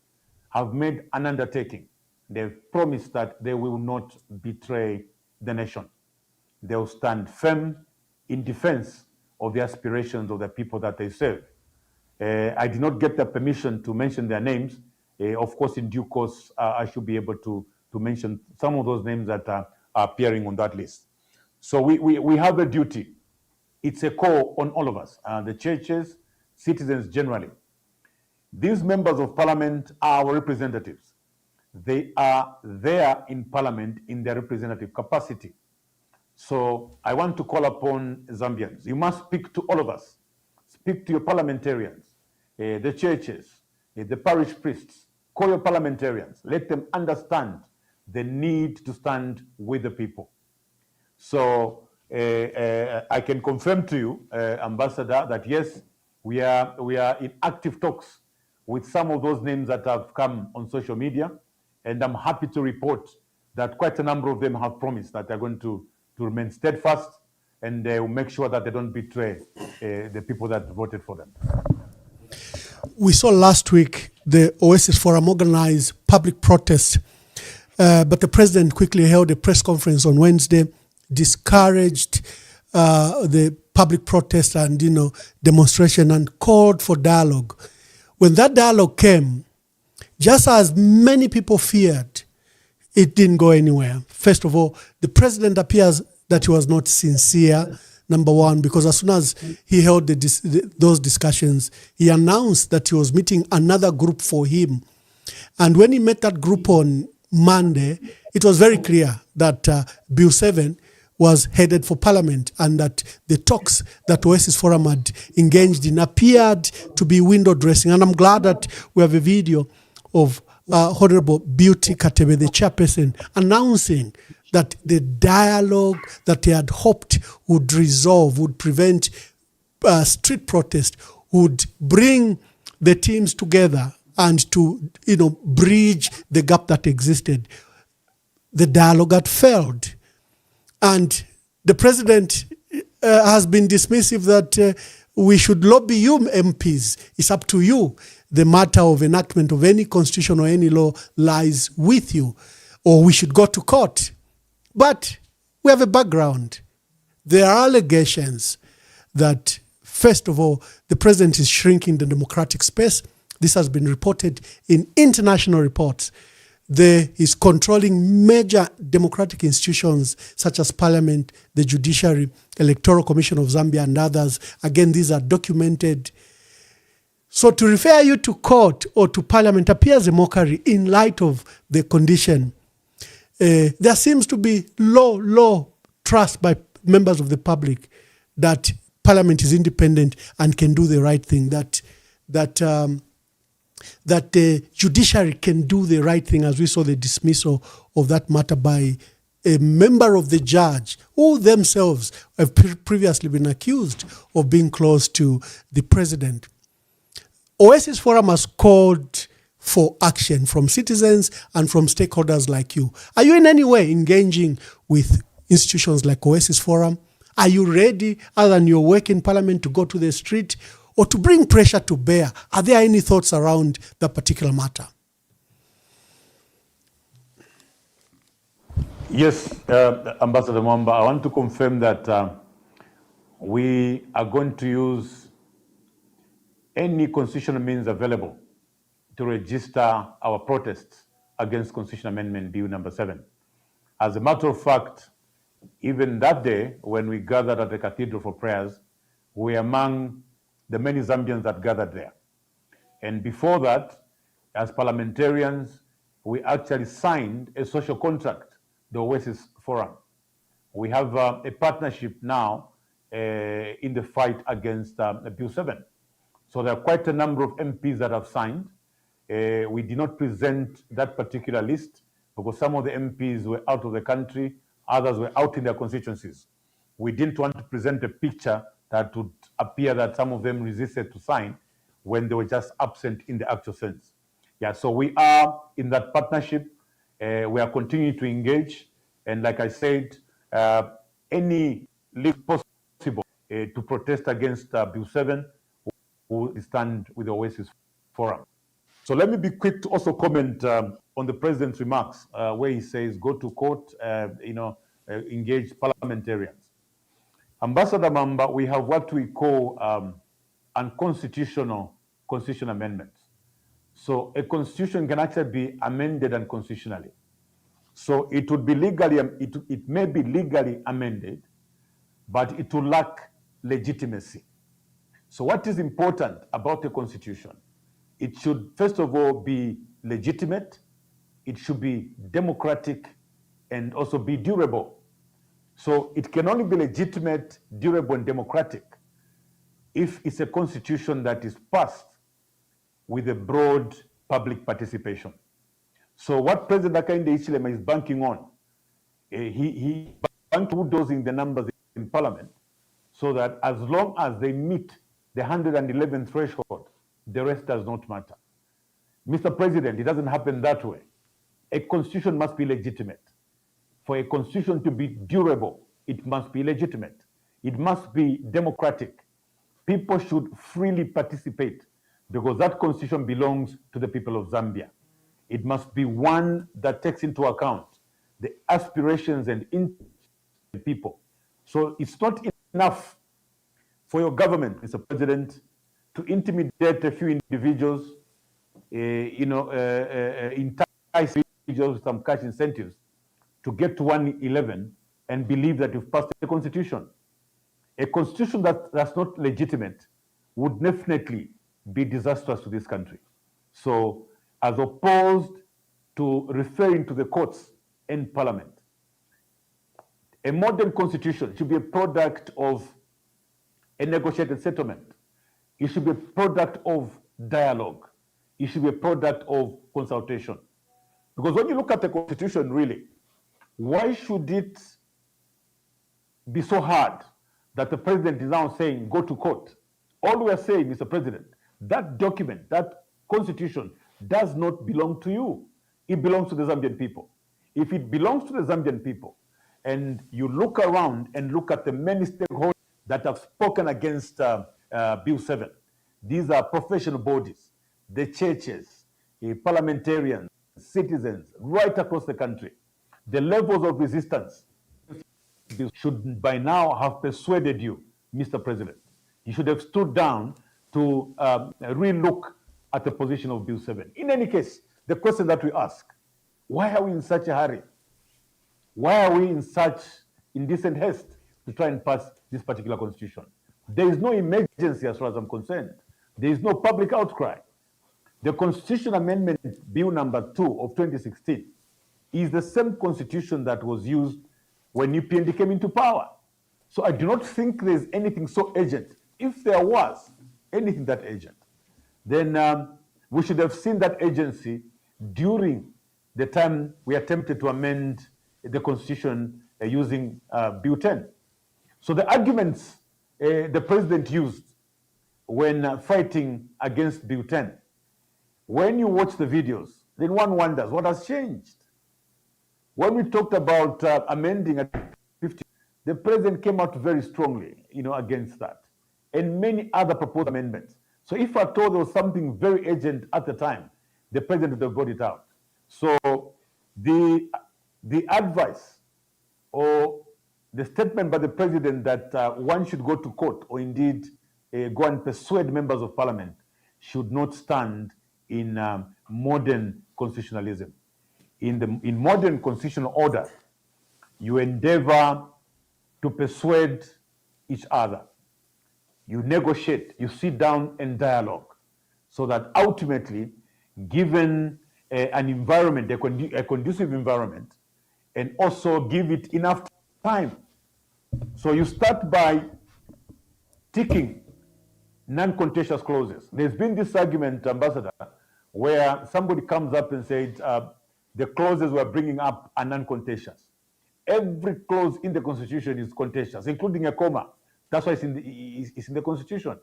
have made an undertaking. They've promised that they will not betray the nation. They'll stand firm in defense of the aspirations of the people that they serve. I did not get the permission to mention their names. Of course, in due course, I should be able to mention some of those names that are appearing on that list. So we have a duty. It's a call on all of us, the churches, citizens generally. These members of parliament are our representatives. they are there in parliament in their representative capacity. So I want to call upon Zambians. You must speak to all of us. Speak to your parliamentarians, the churches, the parish priests. Call your parliamentarians. Let them understand the need to stand with the people. So I can confirm to you, Ambassador, that yes, we are in active talks with some of those names that have come on social media, and I'm happy to report that quite a number of them have promised that they're going to remain steadfast, and they will make sure that they don't betray the people that voted for them. We saw last week the Oasis Forum organize public protests, but the president quickly held a press conference on Wednesday, discouraged the public protest and demonstration, and called for dialogue. When that dialogue came, just as many people feared, it didn't go anywhere. First of all, the president appears that he was not sincere, number one, because as soon as he held those discussions, he announced that he was meeting another group for him. And when he met that group on Monday, it was very clear that Bill 7 was headed for Parliament, and that the talks that Oasis Forum had engaged in appeared to be window dressing. And I'm glad that we have a video of Honorable Beauty Katebe, the chairperson, announcing that the dialogue that they had hoped would resolve, would prevent street protest, would bring the teams together and to bridge the gap that existed. The dialogue had failed. And the president has been dismissive that we should lobby you MPs. It's up to you. The matter of enactment of any constitution or any law lies with you, or we should go to court. But we have a background. There are allegations that, first of all, the president is shrinking the democratic space. This has been reported in international reports. There is controlling major democratic institutions such as Parliament, the Judiciary, Electoral Commission of Zambia, and others. Again, these are documented. So to refer you to court or to Parliament appears a mockery in light of the condition. There seems to be low trust by members of the public that Parliament is independent and can do the right thing, that the judiciary can do the right thing, as we saw the dismissal of that matter by a member of the judge who themselves have previously been accused of being close to the president. Oasis Forum has called for action from citizens and from stakeholders like you. Are you in any way engaging with institutions like Oasis Forum? Are you ready, other than your work in Parliament, to go to the street or to bring pressure to bear? Are there any thoughts around that particular matter? Yes, Ambassador Mwamba, I want to confirm that we are going to use any constitutional means available to register our protests against Constitutional Amendment Bill number 7. As a matter of fact, even that day when we gathered at the Cathedral for prayers, we were among the many Zambians that gathered there. And before that, as parliamentarians, we actually signed a social contract, the Oasis Forum. We have a partnership now in the fight against Bill 7. So there are quite a number of MPs that have signed. We did not present that particular list because some of the MPs were out of the country, others were out in their constituencies. We didn't want to present a picture that would appear that some of them resisted to sign when they were just absent in the actual sense. Yeah, so we are in that partnership. We are continuing to engage. And like I said, any legal possible to protest against Bill 7 will stand with the Oasis Forum. So let me be quick to also comment on the president's remarks where he says go to court, engage parliamentarians. Ambassador Mwamba, we have what we call unconstitutional constitutional amendments. So a constitution can actually be amended unconstitutionally. So it would be legally, it may be legally amended, but it will lack legitimacy. So what is important about a constitution? It should, first of all, be legitimate, it should be democratic and also be durable. So it can only be legitimate, durable, and democratic if it's a constitution that is passed with a broad public participation. So what President Hakainde Hichilema is banking on, he banking bulldozing the numbers in parliament, so that as long as they meet the 111 threshold, the rest does not matter. Mr. President, it doesn't happen that way. A constitution must be legitimate. For a constitution to be durable, it must be legitimate. It must be democratic. People should freely participate because that constitution belongs to the people of Zambia. It must be one that takes into account the aspirations and interests of the people. So it's not enough for your government, Mr. President, to intimidate a few individuals, entice individuals with some cash incentives to get to 111 and believe that you've passed a constitution. A constitution that's not legitimate would definitely be disastrous to this country. So, as opposed to referring to the courts and parliament, a modern constitution should be a product of a negotiated settlement. It should be a product of dialogue. It should be a product of consultation. Because when you look at the constitution, really, why should it be so hard that the president is now saying, go to court? All we are saying, Mr. President, that document, that constitution does not belong to you. It belongs to the Zambian people. If it belongs to the Zambian people, and you look around and look at the many stakeholders that have spoken against Bill 7, these are professional bodies, the churches, parliamentarians, citizens, right across the country. The levels of resistance should by now have persuaded you, Mr. President. You should have stood down to re-look at the position of Bill 7. In any case, the question that we ask, why are we in such a hurry? Why are we in such indecent haste to try and pass this particular constitution? There is no emergency as far as I'm concerned. There is no public outcry. The Constitution Amendment Bill number 2 of 2016 is the same constitution that was used when UPND came into power. So I do not think there's anything so urgent. If there was anything that urgent, then we should have seen that urgency during the time we attempted to amend the constitution using Bill 10. So the arguments the president used when fighting against Bill 10, when you watch the videos, then one wonders what has changed. When we talked about amending at 50, the president came out very strongly, against that, and many other proposed amendments. So if I told there was something very urgent at the time, the president would have brought it out. So the advice or the statement by the president that one should go to court or indeed go and persuade members of parliament should not stand in modern constitutionalism. In modern constitutional order, you endeavor to persuade each other. You negotiate, you sit down and dialogue, so that ultimately, given an environment, a conducive environment, and also give it enough time. So you start by ticking non-contentious clauses. There's been this argument, Ambassador, where somebody comes up and says the clauses we're bringing up are non-contentious. Every clause in the Constitution is contentious, including a comma. That's why it's in the Constitution.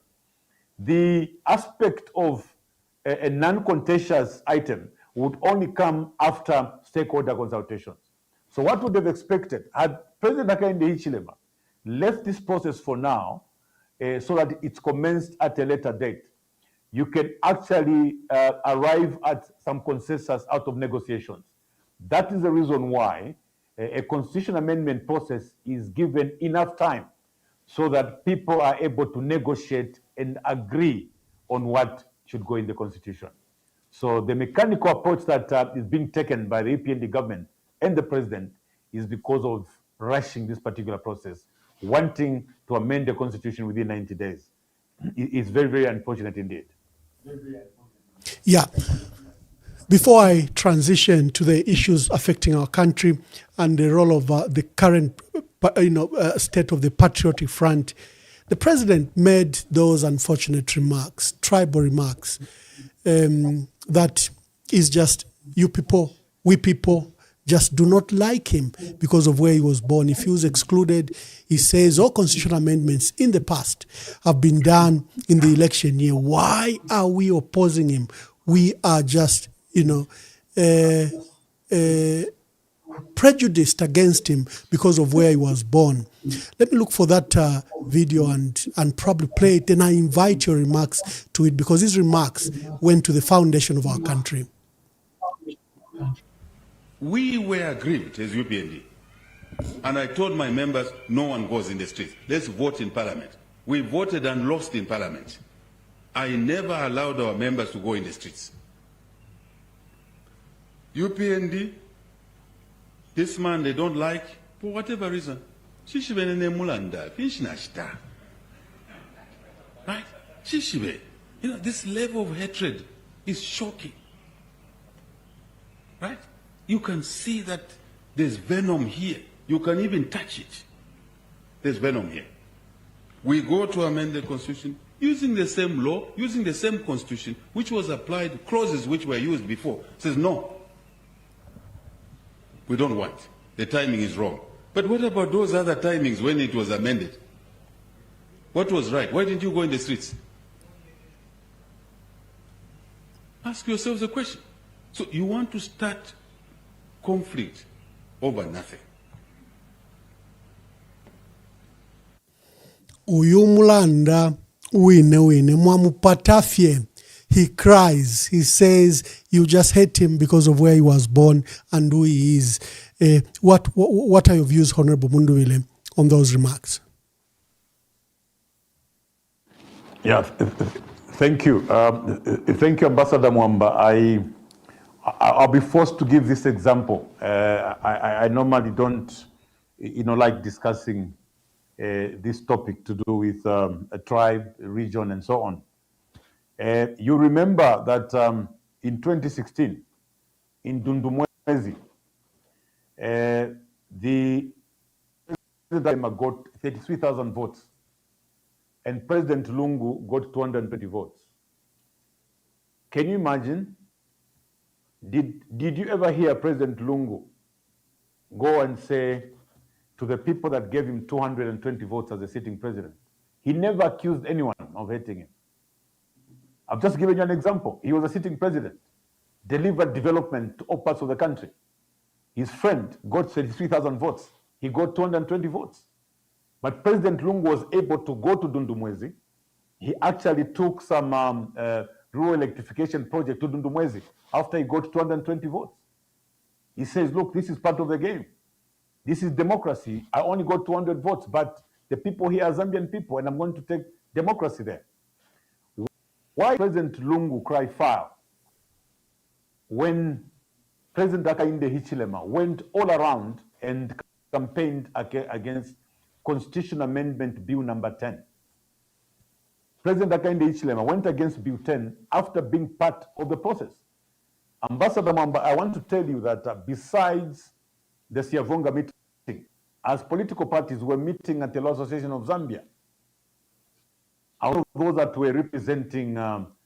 The aspect of a non-contentious item would only come after stakeholder consultations. So what would have expected, had President Hakainde Hichilema left this process for now, so that it's commenced at a later date, you can actually arrive at some consensus out of negotiations. That is the reason why a constitution amendment process is given enough time so that people are able to negotiate and agree on what should go in the constitution. So the mechanical approach that is being taken by the EPND government and the president is because of rushing this particular process, wanting to amend the constitution within 90 days. It's very, very unfortunate indeed. Yeah. Before I transition to the issues affecting our country and the role of the current state of the Patriotic Front, the president made those unfortunate remarks, tribal remarks, that is just you people, we people, just do not like him because of where he was born. If he was excluded, he says all constitutional amendments in the past have been done in the election year. Why are we opposing him? We are just, prejudiced against him because of where he was born. Let me look for that video and probably play it. Then I invite your remarks to it because his remarks went to the foundation of our country. We were aggrieved as UPND, and I told my members, no one goes in the streets. Let's vote in parliament. We voted and lost in parliament. I never allowed our members to go in the streets. UPND, this man they don't like, for whatever reason. Right? This level of hatred is shocking. Right? You can see that there's venom here. You can even touch it. There's venom here. We go to amend the constitution using the same law, using the same constitution, which was applied, clauses which were used before. It says, no, we don't want. The timing is wrong. But what about those other timings when it was amended? What was right? Why didn't you go in the streets? Ask yourselves a question. So you want to start conflict over nothing. Uyumulanda wine mwamupatafye. He cries. He says, you just hate him because of where he was born and who he is. What are your views, Honorable Munduwile, on those remarks? Yeah, thank you. Thank you, Ambassador Mwamba. I'll be forced to give this example. I normally don't, like discussing this topic to do with a tribe, a region, and so on. You remember that in 2016, in Dundumwezi, the president got 33,000 votes, and President Lungu got 220 votes. Can you imagine? Did you ever hear President Lungu go and say to the people that gave him 220 votes as a sitting president? He never accused anyone of hating him. I've just given you an example. He was a sitting president, delivered development to all parts of the country. His friend got 33,000 votes. He got 220 votes. But President Lungu was able to go to Dundumwezi. He actually took some rural electrification project to Dundumwezi after he got 220 votes. He says, look, this is part of the game. This is democracy. I only got 200 votes, but the people here are Zambian people, and I'm going to take democracy there. Why President Lungu cry foul when President Hakainde Hichilema went all around and campaigned against Constitution Amendment Bill number 10? President Hakainde Hichilema went against Bill 10 after being part of the process. Ambassador Mwamba, I want to tell you that besides the Siavonga meeting, as political parties were meeting at the Law Association of Zambia, out of those that were representing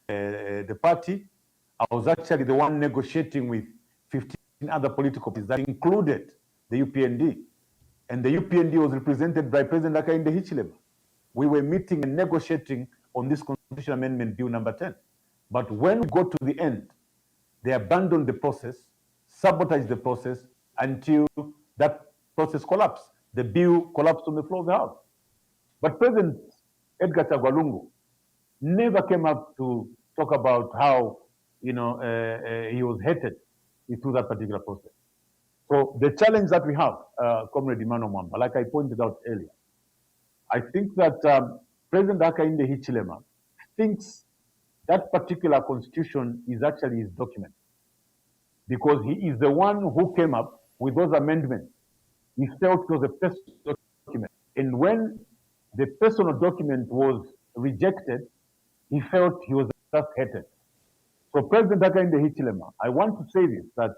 the party, I was actually the one negotiating with 15 other political parties that included the UPND. And the UPND was represented by President Hakainde Hichilema. We were meeting and negotiating on this Constitution Amendment Bill number 10. But when we got to the end, they abandoned the process, sabotaged the process until that process collapsed. The bill collapsed on the floor of the House. But President Edgar Chagwa Lungu never came up to talk about how he was hated through that particular process. So the challenge that we have, Comrade Emmanuel Mwamba, like I pointed out earlier, I think that President Hakainde Hichilema thinks that particular constitution is actually his document, because he is the one who came up with those amendments. He felt it was a personal document. And when the personal document was rejected, he felt he was just hated. So President Hakainde Hichilema, I want to say this, that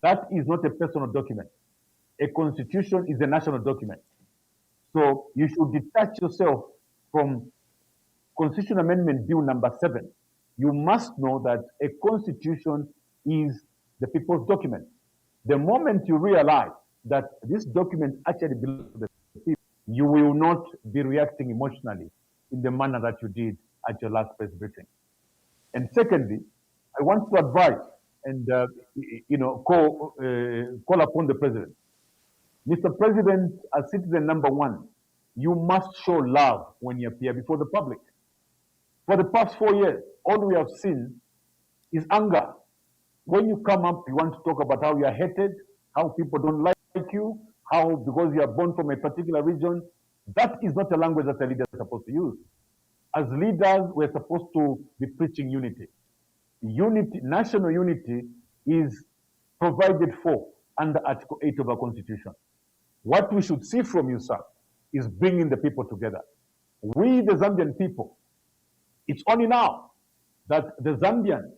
that is not a personal document. A constitution is a national document. So you should detach yourself from Constitution Amendment Bill number 7. You must know that a constitution is the people's document. The moment you realize that this document actually belongs to the people, you will not be reacting emotionally in the manner that you did at your last press briefing. And secondly, I want to advise and call upon the president. Mr. President, as citizen number one, you must show love when you appear before the public. For the past 4 years, all we have seen is anger. When you come up, you want to talk about how you are hated, how people don't like you, how because you are born from a particular region. That is not a language that a leader is supposed to use. As leaders, we're supposed to be preaching unity. Unity, national unity is provided for under Article 8 of our Constitution. What we should see from you, sir, is bringing the people together. We, the Zambian people, it's only now that the Zambians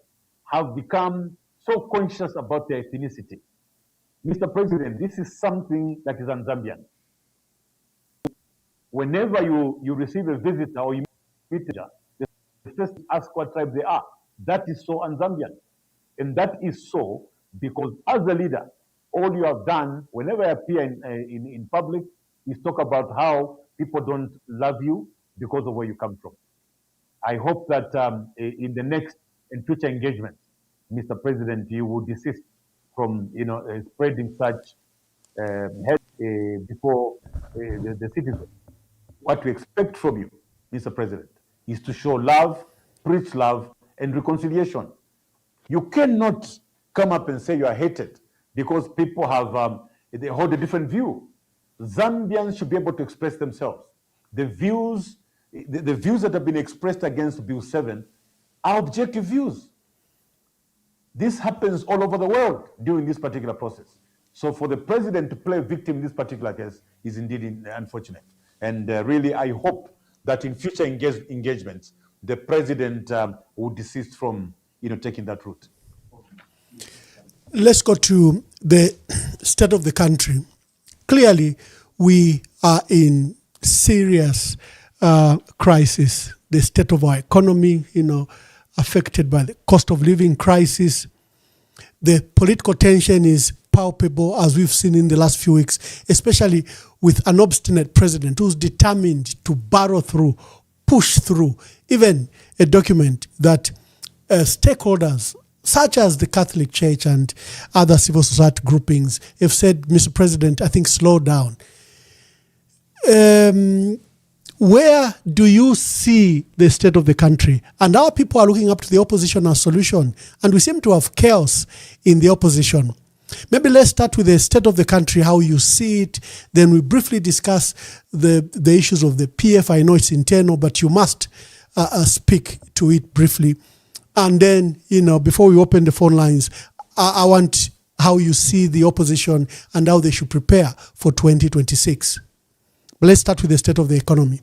have become so conscious about their ethnicity. Mr. President, this is something that is un-Zambian. Whenever you receive a visitor or you meet a the first ask what tribe they are. That is so un-Zambian. And that is so because as a leader, all you have done, whenever I appear in public, is talk about how people don't love you because of where you come from. I hope that in the next and future engagement, Mr. President, you will desist from spreading such hate before the citizens. What we expect from you, Mr. President, is to show love, preach love, and reconciliation. You cannot come up and say you are hated because people have they hold a different view. Zambians should be able to express themselves. The views that have been expressed against Bill 7 are objective views. This happens all over the world during this particular process. So for the president to play victim in this particular case is indeed unfortunate. And really, I hope that in future engagements, the president will desist from taking that route. Let's go to the state of the country. Clearly, we are in serious crisis. The state of our economy, affected by the cost of living crisis. The political tension is palpable, as we've seen in the last few weeks, especially with an obstinate president who's determined to barrel through, push through, even a document that stakeholders such as the Catholic Church and other civil society groupings have said, Mr. President, I think slow down. Where do you see the state of the country? And our people are looking up to the opposition as solution, and we seem to have chaos in the opposition. Maybe let's start with the state of the country, how you see it. Then we briefly discuss the issues of the PF. I know it's internal, but you must speak to it briefly. And then, before we open the phone lines, I want how you see the opposition and how they should prepare for 2026. But let's start with the state of the economy.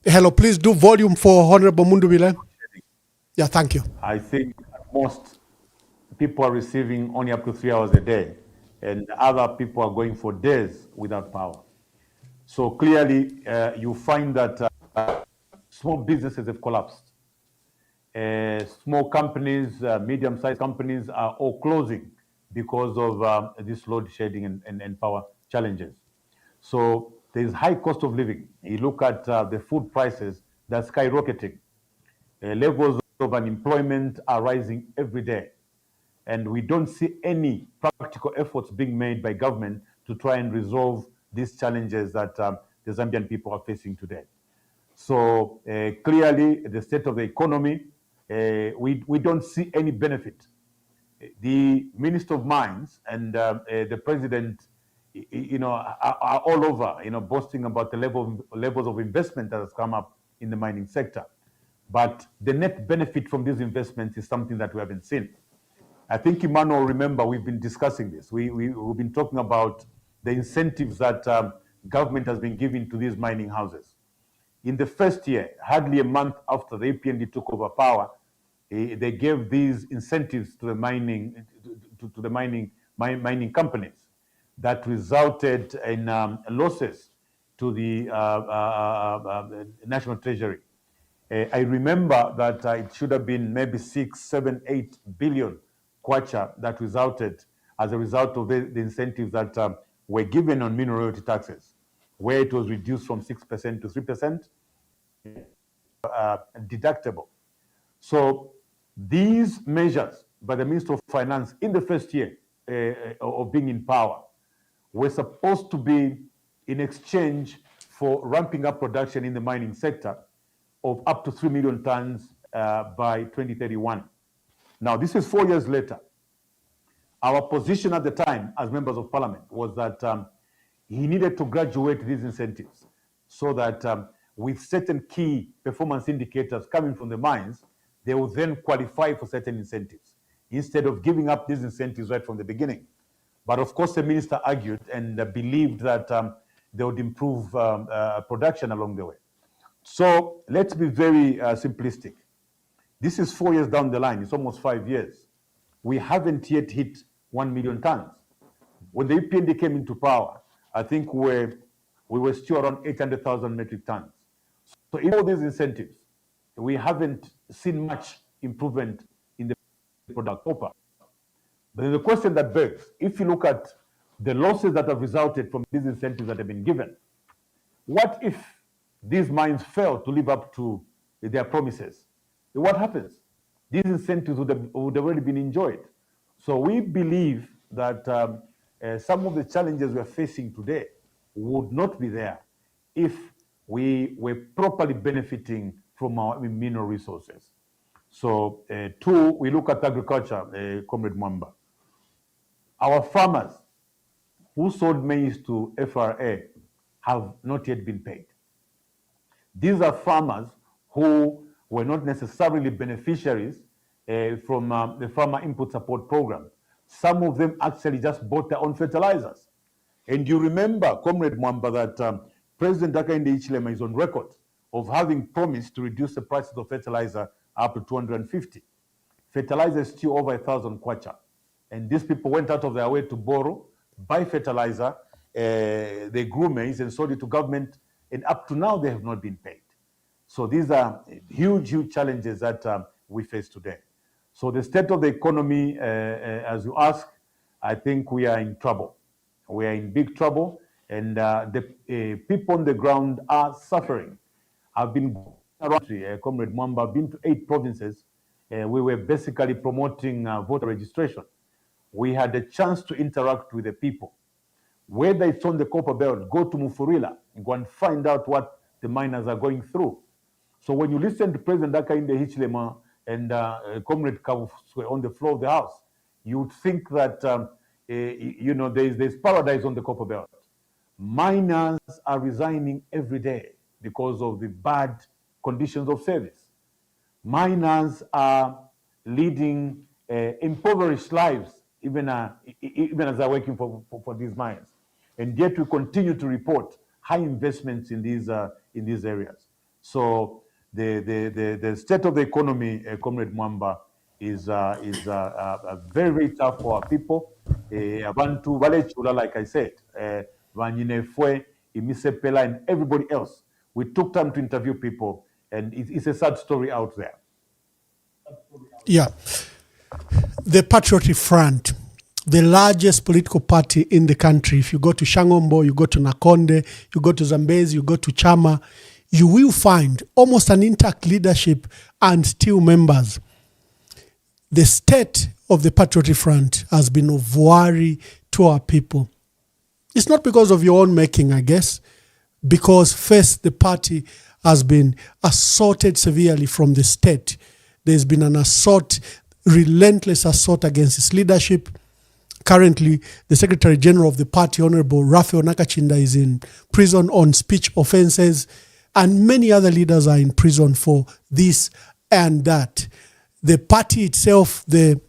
Hello, please do volume for Honorable Mundubile. Yeah, thank you. I think most people are receiving only up to 3 hours a day, and other people are going for days without power. So clearly, you find that small businesses have collapsed. Small companies, medium-sized companies are all closing because of this load shedding and power challenges. So there's high cost of living. You look at the food prices, they're skyrocketing. Levels of unemployment are rising every day. And we don't see any practical efforts being made by government to try and resolve these challenges that the Zambian people are facing today. So clearly, the state of the economy, we don't see any benefit. The Minister of Mines and the President, are all over, boasting about the levels of investment that has come up in the mining sector. But the net benefit from these investments is something that we haven't seen. I think Emmanuel, remember, we've been discussing this. We've been talking about the incentives that government has been giving to these mining houses. In the first year, hardly a month after the APND took over power, they gave these incentives to the mining mining companies that resulted in losses to the National Treasury. I remember that it should have been maybe 6, 7, 8 billion kwacha that resulted as a result of the incentives that were given on mineral royalty taxes, where it was reduced from 6% to 3%, deductible. So these measures by the Minister of Finance in the first year of being in power were supposed to be in exchange for ramping up production in the mining sector of up to 3 million tons by 2031. Now, this is 4 years later. Our position at the time as members of parliament was that he needed to graduate these incentives so that with certain key performance indicators coming from the mines, they will then qualify for certain incentives instead of giving up these incentives right from the beginning. But of course, the minister argued and believed that they would improve production along the way. So let's be very simplistic. This is 4 years down the line. It's almost 5 years. We haven't yet hit 1 million tons. When the EPND came into power, I think we were still around 800,000 metric tons. So in all these incentives, we haven't seen much improvement in the product offer. But the question that begs, if you look at the losses that have resulted from these incentives that have been given, what if these mines fail to live up to their promises? What happens? These incentives would have already been enjoyed. So we believe that some of the challenges we are facing today would not be there if we were properly benefiting from our mineral resources. So two, we look at agriculture, Comrade Mwamba. Our farmers who sold maize to FRA have not yet been paid. These are farmers who were not necessarily beneficiaries from the Farmer Input Support Program. Some of them actually just bought their own fertilizers. And you remember, Comrade Mwamba, that President Hakainde Hichilema is on record of having promised to reduce the prices of fertilizer up to 250. Fertilizer is still over 1,000 kwacha. And these people went out of their way to borrow, buy fertilizer, they grew maize and sold it to government, and up to now they have not been paid. So these are huge, huge challenges that we face today. So the state of the economy, as you ask, I think we are in trouble. We are in big trouble, and the people on the ground are suffering. I've been around, Comrade Mwamba, I've been to 8 provinces. We were basically promoting voter registration. We had a chance to interact with the people. Whether it's on the Copper Belt, go to Mufurila and go and find out what the miners are going through. So when you listen to President Hakainde Hichilema and Comrade Kavuswe on the floor of the House, you would think that there's paradise on the Copper Belt. Miners are resigning every day because of the bad conditions of service. Miners are leading impoverished lives, even as they're working for these mines. And yet we continue to report high investments in these areas. So the state of the economy, Comrade Mwamba, is very, very tough for our people. Abantu Valechula, like I said, Vanyinefwe, Imisepela, and everybody else. We took time to interview people, and it's a sad story out there. Yeah. The Patriotic Front, the largest political party in the country. If you go to Shangombo, you go to Nakonde, you go to Zambezi, you go to Chama, you will find almost an intact leadership and still members. The state of the Patriotic Front has been of worry to our people. It's not because of your own making, I guess, because first the party has been assaulted severely from the state. There's been an assault, relentless assault against its leadership. Currently, the Secretary General of the party, Honorable Raphael Nakachinda, is in prison on speech offenses, and many other leaders are in prison for this and that. The party itself, the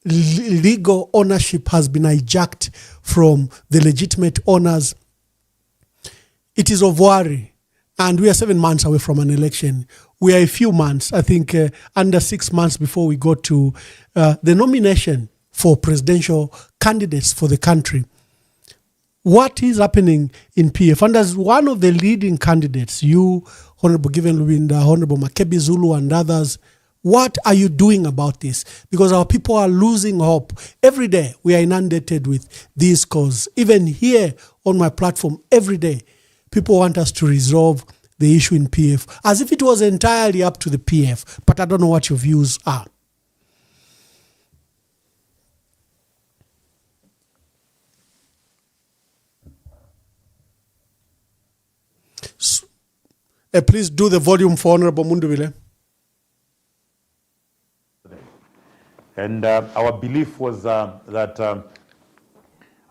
legal ownership has been hijacked from the legitimate owners, it is of worry. And we are 7 months away from an election. We are a few months, I think under 6 months before we go to the nomination for presidential candidates for the country. What is happening in PF? And as one of the leading candidates, you, Honorable Given Lubinda, Honorable Makebi Zulu and others, what are you doing about this? Because our people are losing hope. Every day we are inundated with these calls. Even here on my platform, every day, people want us to resolve the issue in PF as if it was entirely up to the PF. But I don't know what your views are. Please do the volume for Honorable Mundubile. And our belief was that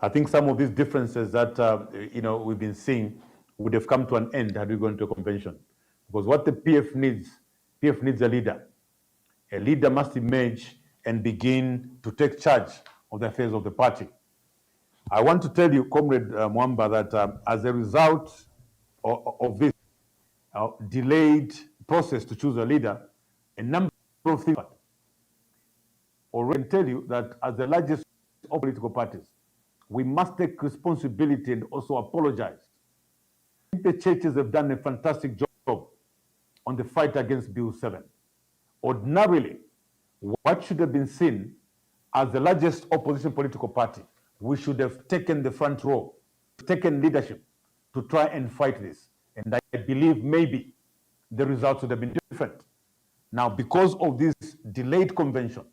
I think some of these differences that we've been seeing would have come to an end had we gone to a convention. Because what the PF needs a leader. A leader must emerge and begin to take charge of the affairs of the party. I want to tell you, Comrade Mwamba, that as a result of this delayed process to choose a leader, a number of things. Already can tell you that as the largest of political parties, we must take responsibility and also apologize. I think the churches have done a fantastic job on the fight against Bill 7. Ordinarily, what should have been seen as the largest opposition political party, we should have taken the front row, taken leadership to try and fight this. And I believe maybe the results would have been different. Now, because of this delayed convention,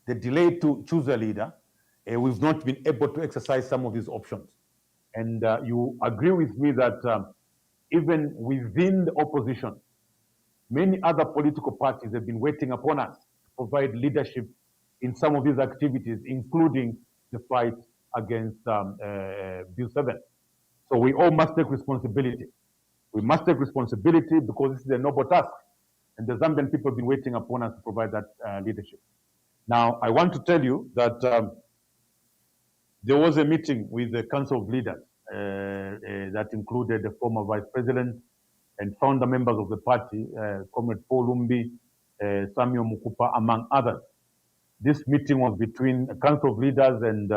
the delay to choose a leader, we've not been able to exercise some of these options. And you agree with me that even within the opposition, many other political parties have been waiting upon us to provide leadership in some of these activities, including the fight against Bill 7. So we all must take responsibility. We must take responsibility because this is a noble task. And the Zambian people have been waiting upon us to provide that leadership. Now, I want to tell you that there was a meeting with the Council of Leaders that included the former Vice President and founder members of the party, Comrade Paul Lumbi, Samuel Mukupa, among others. This meeting was between the Council of Leaders and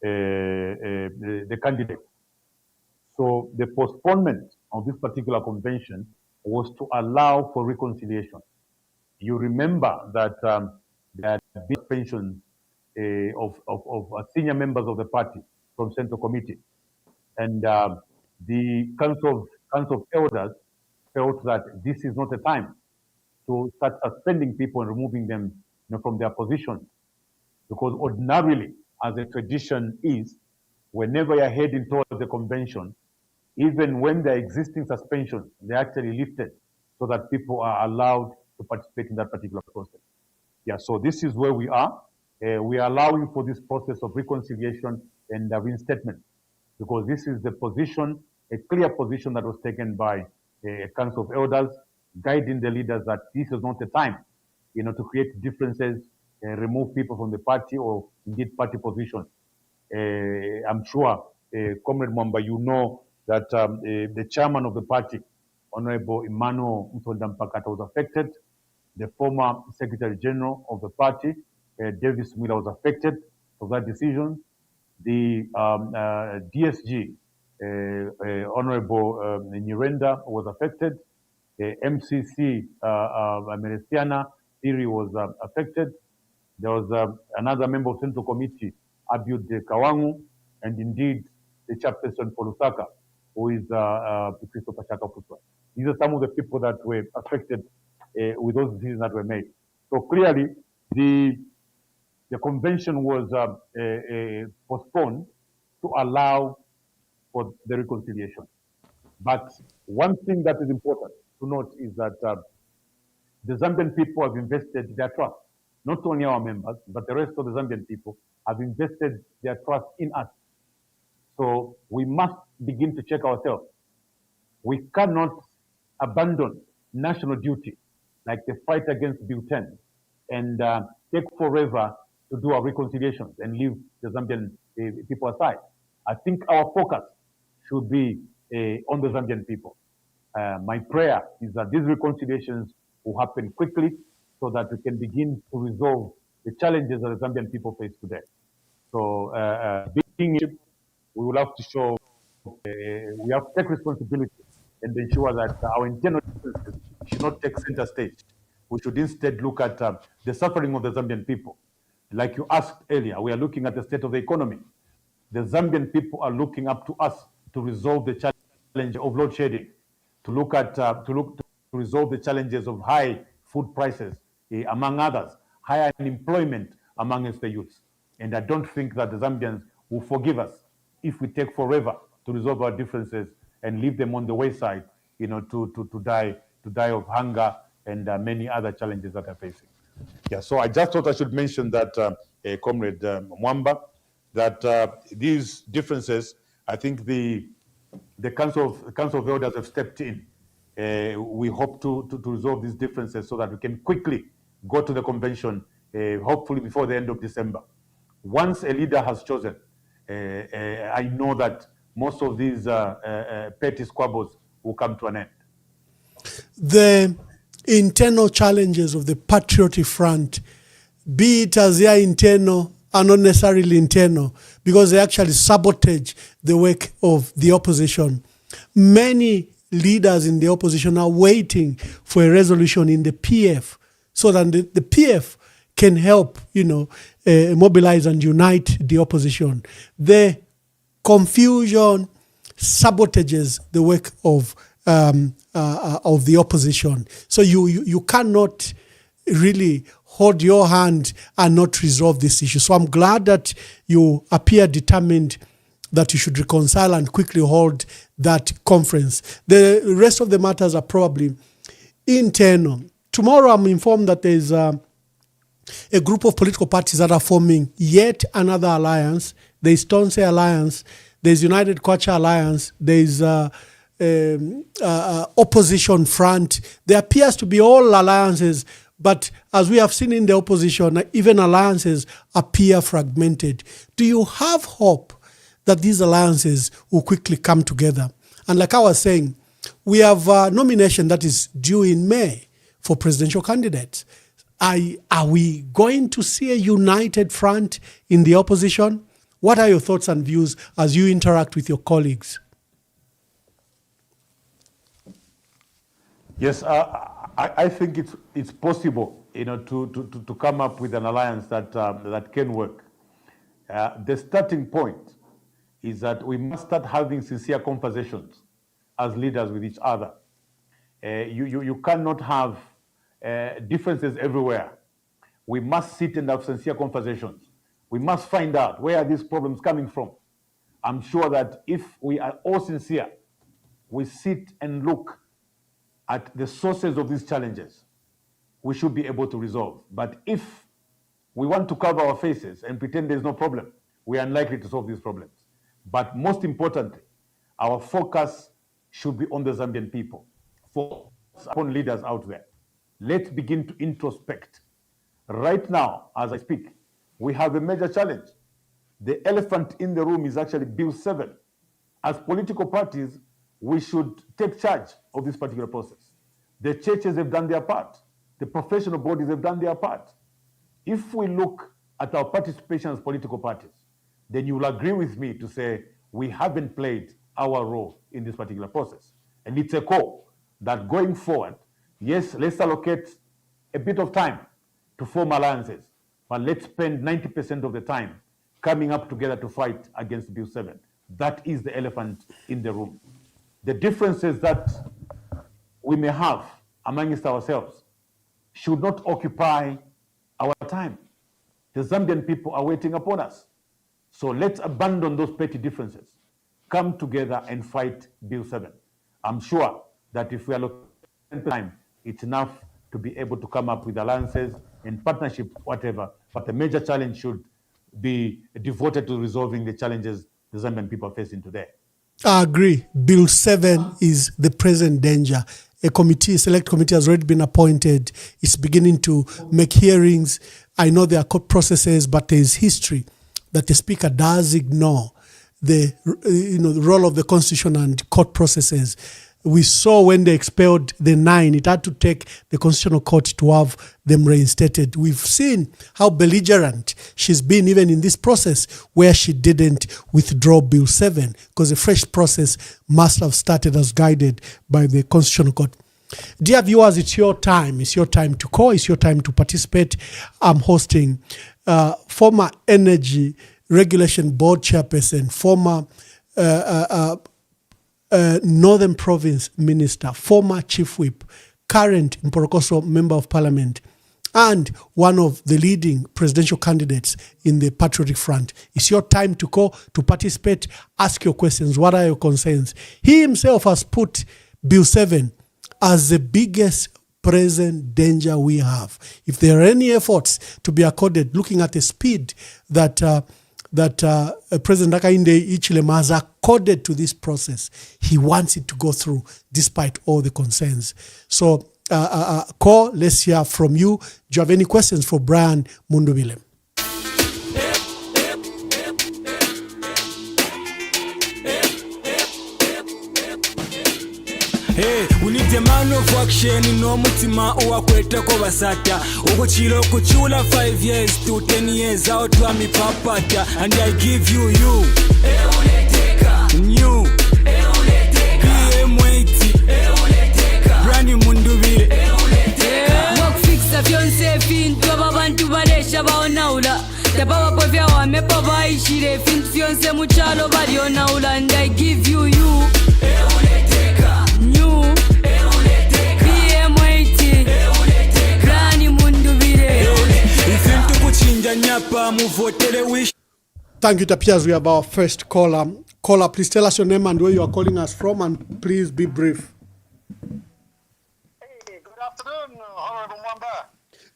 the candidates. So the postponement of this particular convention was to allow for reconciliation. You remember that there had been suspensions of senior members of the party from Central Committee. And the Council of Elders felt that this is not a time to start suspending people and removing them from their positions. Because ordinarily, as a tradition is, whenever you're heading towards the convention, even when there are existing suspensions, they're actually lifted so that people are allowed to participate in that particular process. Yeah, so this is where we are. We are allowing for this process of reconciliation and reinstatement because this is the position, a clear position that was taken by a Council of Elders, guiding the leaders that this is not the time, to create differences, remove people from the party or indeed party positions. I'm sure, Comrade Mwamba, you know that the chairman of the party, Honorable Emmanuel Mwamba was affected. The former Secretary General of the party, Davis Miller, was affected of that decision. The DSG, Honorable Nyirenda, was affected. The MCC, Merestiana Thierry, was affected. There was another member of Central Committee, Abiud Kawangu, and indeed the chairperson for Lusaka, who is Christopher Chaka Puswa. These are some of the people that were affected with those decisions that were made. So clearly, the convention was postponed to allow for the reconciliation. But one thing that is important to note is that the Zambian people have invested their trust, not only our members, but the rest of the Zambian people have invested their trust in us. So we must begin to check ourselves. We cannot abandon national duty, like the fight against Bill 10, and take forever to do our reconciliations and leave the Zambian people aside. I think our focus should be on the Zambian people. My prayer is that these reconciliations will happen quickly so that we can begin to resolve the challenges that the Zambian people face today. So being we will have to show, we have to take responsibility and ensure that our internal differences should not take center stage. We should instead look at the suffering of the Zambian people. Like you asked earlier, we are looking at the state of the economy. The Zambian people are looking up to us to resolve the challenge of load shedding, to look at to resolve the challenges of high food prices, among others, higher unemployment amongst the youth. And I don't think that the Zambians will forgive us if we take forever to resolve our differences and leave them on the wayside, to die of hunger and many other challenges that they're facing. Yeah, so I just thought I should mention that, Comrade Mwamba, that these differences, I think the Council of Elders have stepped in. We hope to resolve these differences so that we can quickly go to the convention, hopefully before the end of December. Once a leader has chosen, I know that most of these petty squabbles will come to an end. The internal challenges of the Patriotic Front, be it as they are internal are not necessarily internal, because they actually sabotage the work of the opposition. Many leaders in the opposition are waiting for a resolution in the PF so that the PF can help, mobilize and unite the opposition. The confusion sabotages the work of the opposition. So you cannot really hold your hand and not resolve this issue. So I'm glad that you appear determined that you should reconcile and quickly hold that conference. The rest of the matters are probably internal. Tomorrow I'm informed that there's a group of political parties that are forming yet another alliance. There's Tonse Alliance, there's United Kwacha Alliance, there's Opposition Front. There appears to be all alliances, but as we have seen in the opposition, even alliances appear fragmented. Do you have hope that these alliances will quickly come together? And like I was saying, we have a nomination that is due in May for presidential candidates. Are we going to see a united front in the opposition? What are your thoughts and views as you interact with your colleagues? Yes, I think it's possible, to come up with an alliance that can work. The starting point is that we must start having sincere conversations as leaders with each other. You cannot have differences everywhere. We must sit and have sincere conversations. We must find out where are these problems coming from. I'm sure that if we are all sincere, we sit and look at the sources of these challenges, we should be able to resolve. But if we want to cover our faces and pretend there's no problem, we are unlikely to solve these problems. But most importantly, our focus should be on the Zambian people, focus upon leaders out there. Let's begin to introspect. Right now, as I speak, we have a major challenge. The elephant in the room is actually Bill 7. As political parties, we should take charge of this particular process. The churches have done their part. The professional bodies have done their part. If we look at our participation as political parties, then you will agree with me to say we haven't played our role in this particular process. And it's a call that going forward, yes, let's allocate a bit of time to form alliances, but let's spend 90% of the time coming up together to fight against Bill 7. That is the elephant in the room. The differences that we may have amongst ourselves should not occupy our time. The Zambian people are waiting upon us. So let's abandon those petty differences, come together and fight Bill 7. I'm sure that if we allocate time, it's enough to be able to come up with alliances and partnerships, whatever. But the major challenge should be devoted to resolving the challenges the Zambian people are facing today. I agree. Bill 7 is the present danger. a committee, select committee has already been appointed. It's beginning to make hearings. I know there are court processes, but there is history that the Speaker does ignore the role of the Constitution and court processes. We saw when they expelled the 9, it had to take the Constitutional Court to have them reinstated. We've seen how belligerent she's been even in this process where she didn't withdraw Bill 7 because a fresh process must have started as guided by the Constitutional Court. Dear viewers, it's your time. It's your time to call. It's your time to participate. I'm hosting former Energy Regulation Board Chairperson, former Northern Province Minister, former Chief Whip, current Mporokoso Member of Parliament, and one of the leading presidential candidates in the Patriotic Front. It's your time to call, to participate, ask your questions. What are your concerns? He himself has put Bill 7 as the biggest present danger we have. If there are any efforts to be accorded, looking at the speed that President Hakainde Hichilema has accorded to this process, he wants it to go through despite all the concerns. So call, let's hear from you. Do you have any questions for Brian Mundubile? Hey, we need a man of action, no mutima uwakwetako basata. Ukuchilo kuchula 5 years to 10 years out wa mi papata. And I give you new PM80 Brani Mundubile. Wakufikisa fyonse fintu ababantu balesha baonaula. Tabawa povya wamepa baishire fintu fyonse muchalo balionaula. And I give you new PM80 Brani Mundubile. Ifintu kuchinja nyapa muvotere wish. Thank you, Tapias. We have our first caller. Caller, please tell us your name and where you are calling us from, and please be brief. Hey, good afternoon, Honorable Mwamba.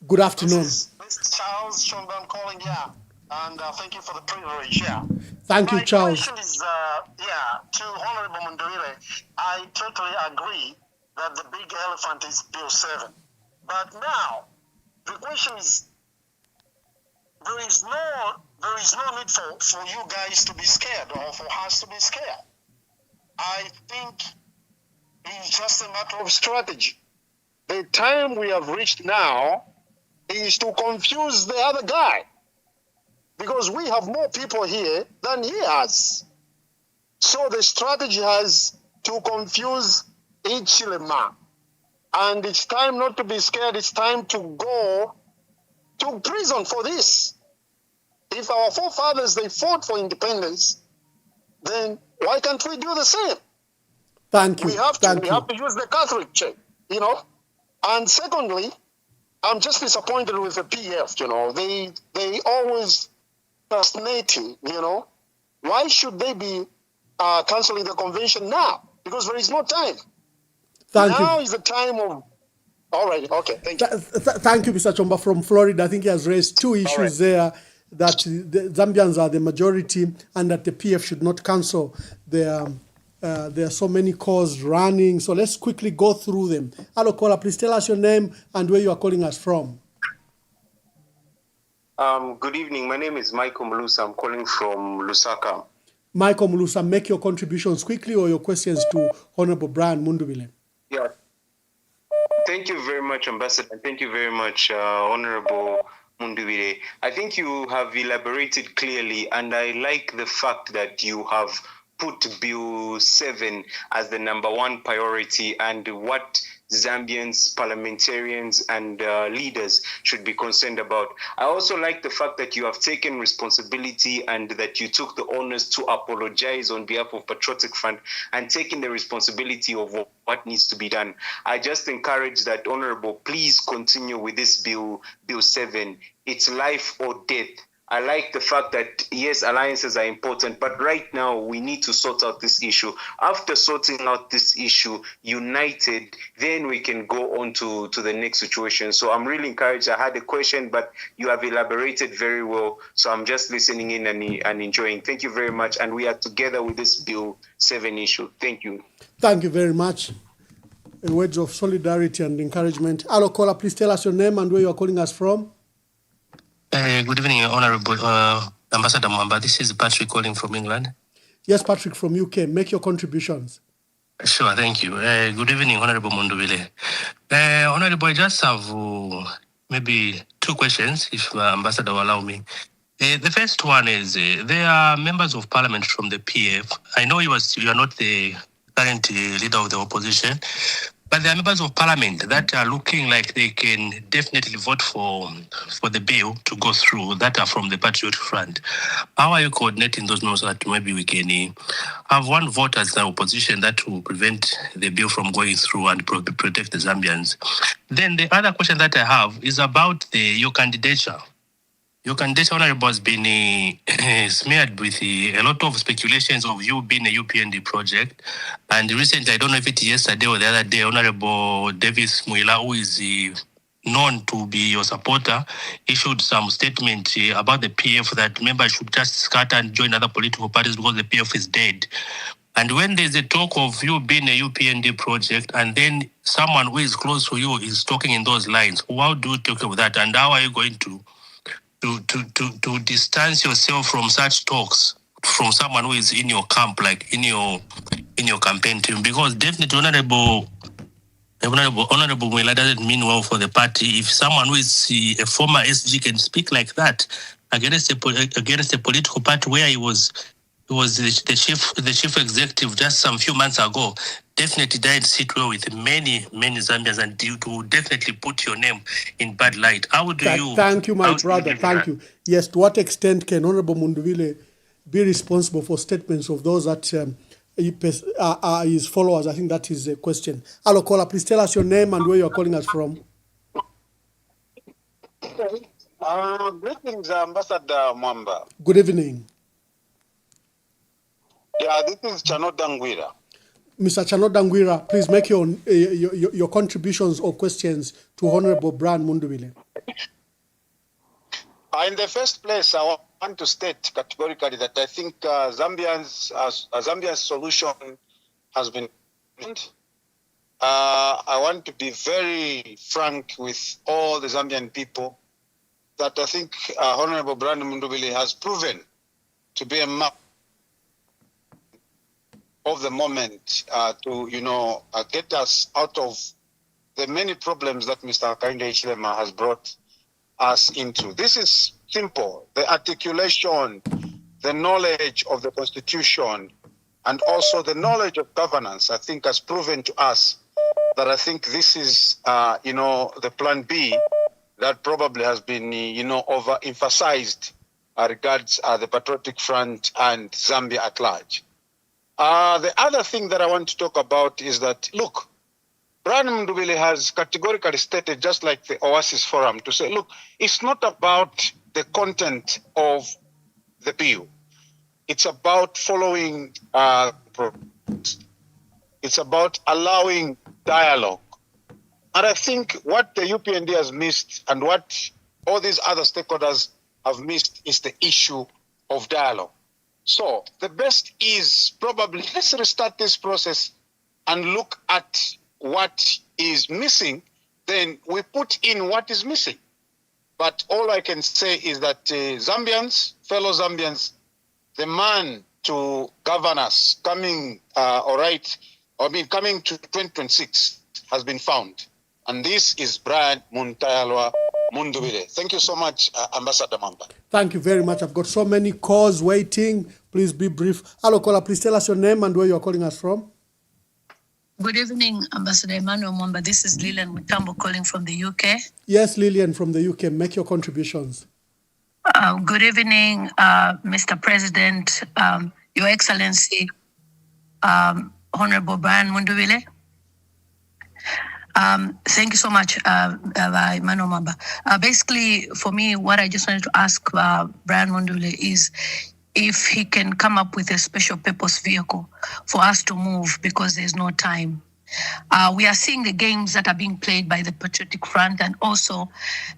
Good afternoon. This is Charles Shonban calling here, and thank you for the privilege. Yeah. Thank you, Charles. My question is, to Honorable Mundubile, I totally agree that the big elephant is Bill 7. But now, the question is, there is no need for you guys to be scared or for us to be scared. I think it's just a matter of strategy. The time we have reached now is to confuse the other guy, because we have more people here than he has. So the strategy has to confuse Hichilema. And it's time not to be scared. It's time to go to prison for this. If our forefathers, they fought for independence, then why can't we do the same? Thank you. We have to use the Catholic Church, And secondly, I'm just disappointed with the PF, They always fascinating, Why should they be canceling the convention now? Because there is no time. Now is the time of... All right, okay, thank you. Thank you, Mr. Chomba from Florida. I think he has raised two issues there, that the Zambians are the majority and that the PF should not cancel their... there are so many calls running, so let's quickly go through them. Hello, caller, please tell us your name and where you are calling us from. Good evening. My name is Michael Mulusa. I'm calling from Lusaka. Michael Mulusa, make your contributions quickly or your questions to Honorable Brian Mundubile. Yeah. Thank you very much, Ambassador. And thank you very much, Honorable Mundubile. I think you have elaborated clearly, and I like the fact that you have put Bill 7 as the #1 priority and what Zambians, parliamentarians, and leaders should be concerned about. I also like the fact that you have taken responsibility and that you took the onus to apologize on behalf of Patriotic Front and taking the responsibility of what needs to be done. I just encourage that, Honorable, please continue with this Bill 7. It's life or death. I like the fact that, yes, alliances are important, but right now we need to sort out this issue. After sorting out this issue, united, then we can go on to the next situation. So I'm really encouraged. I had a question, but you have elaborated very well. So I'm just listening in and enjoying. Thank you very much. And we are together with this Bill 7 issue. Thank you. Thank you very much. words of solidarity and encouragement. Hello, caller, please tell us your name and where you are calling us from. Good evening, Honorable Ambassador Mwamba. This is Patrick calling from England. Yes, Patrick from UK. Make your contributions. Sure, thank you. Good evening, Honorable Mundubile. Honorable, I just have maybe 2 questions, if Ambassador will allow me. The first one is, there are members of parliament from the PF. I know you are not the current leader of the opposition, but there are members of parliament that are looking like they can definitely vote for the bill to go through, that are from the Patriotic Front. How are you coordinating those members so that maybe we can have one vote as the opposition that will prevent the bill from going through and protect the Zambians? Then the other question that I have is about your candidature. Your candidature, Honorable, has been smeared with a lot of speculations of you being a UPND project. And recently, I don't know if it's yesterday or the other day, Honorable Davis Muila, who is known to be your supporter, issued some statement about the PF that members should just scatter and join other political parties because the PF is dead. And when there's a talk of you being a UPND project, and then someone who is close to you is talking in those lines, how do you talk of that? And how are you going to distance yourself from such talks from someone who is in your camp, like in your campaign team? Because definitely Honorable Mwila doesn't mean well for the party. If someone who is a former SG can speak like that against a political party where he was the chief executive just some few months ago, definitely didn't sit well with many Zambians, and you to definitely put your name in bad light. How do you? Thank you, my brother. Thank you. Yes, to what extent can Honorable Mundubile be responsible for statements of those that are his followers? I think that is a question. Hello, caller, please tell us your name and where you are calling us from. Greetings, Ambassador Mwamba. Good evening. Yeah, this is Chano Dangwira. Mr. Chano Dangwira, please make your contributions or questions to Honorable Brian Mundubile. In the first place, I want to state categorically that I think Zambia's solution has been. I want to be very frank with all the Zambian people that I think Honorable Brian Mundubile has proven to be a map of the moment to get us out of the many problems that Mr. Hakainde Hichilema has brought us into. This is simple. The articulation, the knowledge of the Constitution, and also the knowledge of governance, I think, has proven to us that I think this is, the plan B that probably has been, overemphasized regards the Patriotic Front and Zambia at large. The other thing that I want to talk about is that, look, Brian Mundubile has categorically stated, just like the Oasis Forum, to say, look, it's not about the content of the bill. It's about following, it's about allowing dialogue. And I think what the UPND has missed and what all these other stakeholders have missed is the issue of dialogue. So the best is probably, let's restart this process and look at what is missing, then we put in what is missing. But all I can say is that Zambians, fellow Zambians, the man to govern us coming coming to 2026 has been found. And this is Brian Mundubile. Thank you so much, Ambassador Mwamba. Thank you very much. I've got so many calls waiting. Please be brief. Hello, caller, please tell us your name and where you're calling us from. Good evening, Ambassador Emmanuel Mwamba. This is Lilian Mutambo calling from the UK. Yes, Lilian from the UK. Make your contributions. Good evening, Mr. President, Your Excellency, Honorable Brian Mundubile. Thank you so much, Emmanuel Mwamba. Basically, for me, what I just wanted to ask Brian Mundubile is if he can come up with a special purpose vehicle for us to move, because there's no time. We are seeing the games that are being played by the Patriotic Front and also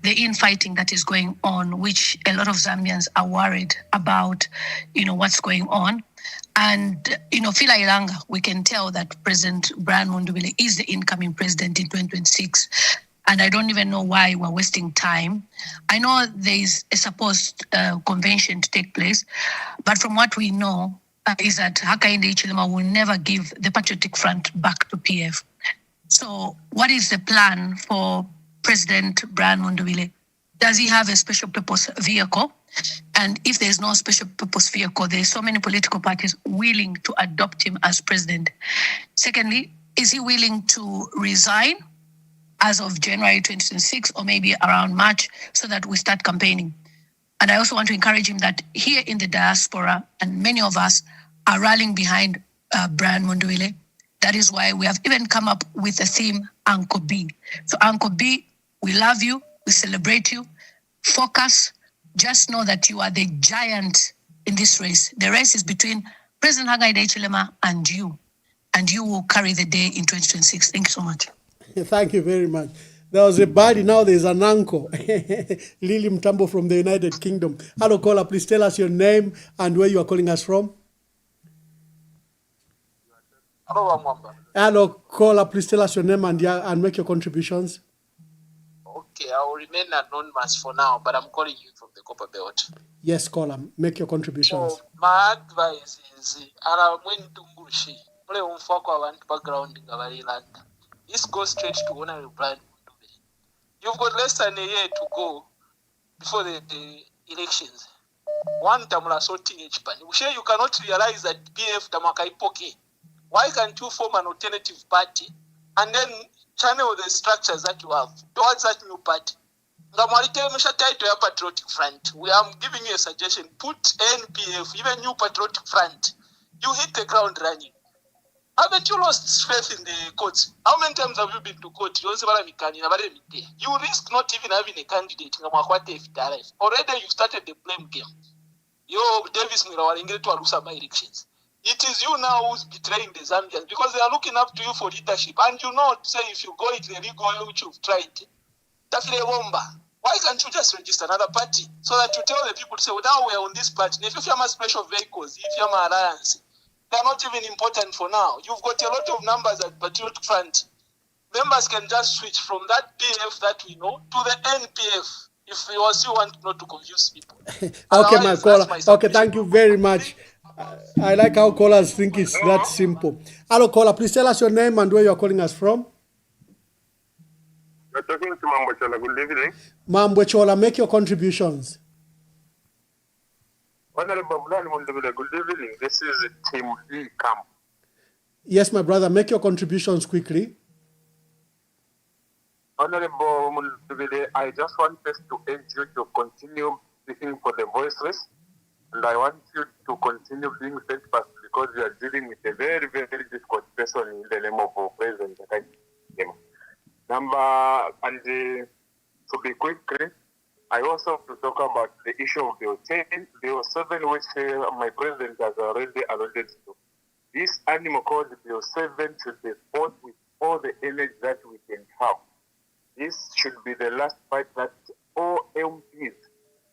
the infighting that is going on, which a lot of Zambians are worried about, what's going on. And, Fila Ilanga, we can tell that President Brian Mundubile is the incoming president in 2026. And I don't even know why we're wasting time. I know there is a supposed convention to take place, but from what we know is that Hakainde Hichilema will never give the Patriotic Front back to PF. So what is the plan for President Brian Mundubile? Does he have a special purpose vehicle? And if there's no special purpose vehicle, there's so many political parties willing to adopt him as president. Secondly, is he willing to resign as of January 2026 or maybe around March so that we start campaigning? And I also want to encourage him that here in the diaspora, and many of us are rallying behind Brian Mundubile. That is why we have even come up with the theme Uncle B. So Uncle B, we love you, we celebrate you. Focus. Just know that you are the giant in this race. The race is between President Hakainde Hichilema and you will carry the day in 2026. Thank you so much. Thank you very much. There was a body, now there's an uncle. Lily Mtambo from the United Kingdom. Hello, caller, please tell us your name and where you are calling us from. Hello, Mwamba. Hello, caller, please tell us your name and make your contributions. Okay, I will remain anonymous for now, but I'm calling you from the Copper Belt. Yes, caller, make your contributions. So, my advice is, this goes straight to Honorable Brian Mundubile. You've got less than a year to go before the elections. One tamula sorting each pan. You cannot realize that PF tamaka ipoke. Why can't you form an alternative party and then channel the structures that you have towards that new party? Patriotic Front. We are giving you a suggestion. Put NPF, even New Patriotic Front. You hit the ground running. Haven't you lost faith in the courts? How many times have you been to court? You risk not even having a candidate. Already you started the blame game. Davis Mirawaringere to lose my elections. It is you now who's betraying the Zambians because they are looking up to you for leadership. And say if you go into the legal which you've tried, why can't you just register another party so that you tell the people to say, well, now we're on this party. If you have special vehicles, if you have alliance, they're not even important for now. You've got a lot of numbers at Patriotic Front. Members can just switch from that PF that we know to the NPF if you also want not to confuse people. Okay, my caller. Okay, thank you very much. I like how callers think it's that simple. Hello, caller. Please tell us your name and where you're calling us from. You're talking to Mambochola. Good evening. Mambochola, make your contributions. Honorable Brian Mundubile, good evening. This is Team Lee Camp. Yes, my brother, make your contributions quickly. Honorable Mundubile, I just want us to urge you to continue speaking for the voiceless, and I want you to continue being steadfast because you are dealing with a very, very difficult person in the name of President Hakainde. To be quick, I also have to talk about the issue of Bill 10, Bill 7, which my president has already alluded to. This animal called Bill 7 should be fought with all the energy that we can have. This should be the last fight that all MPs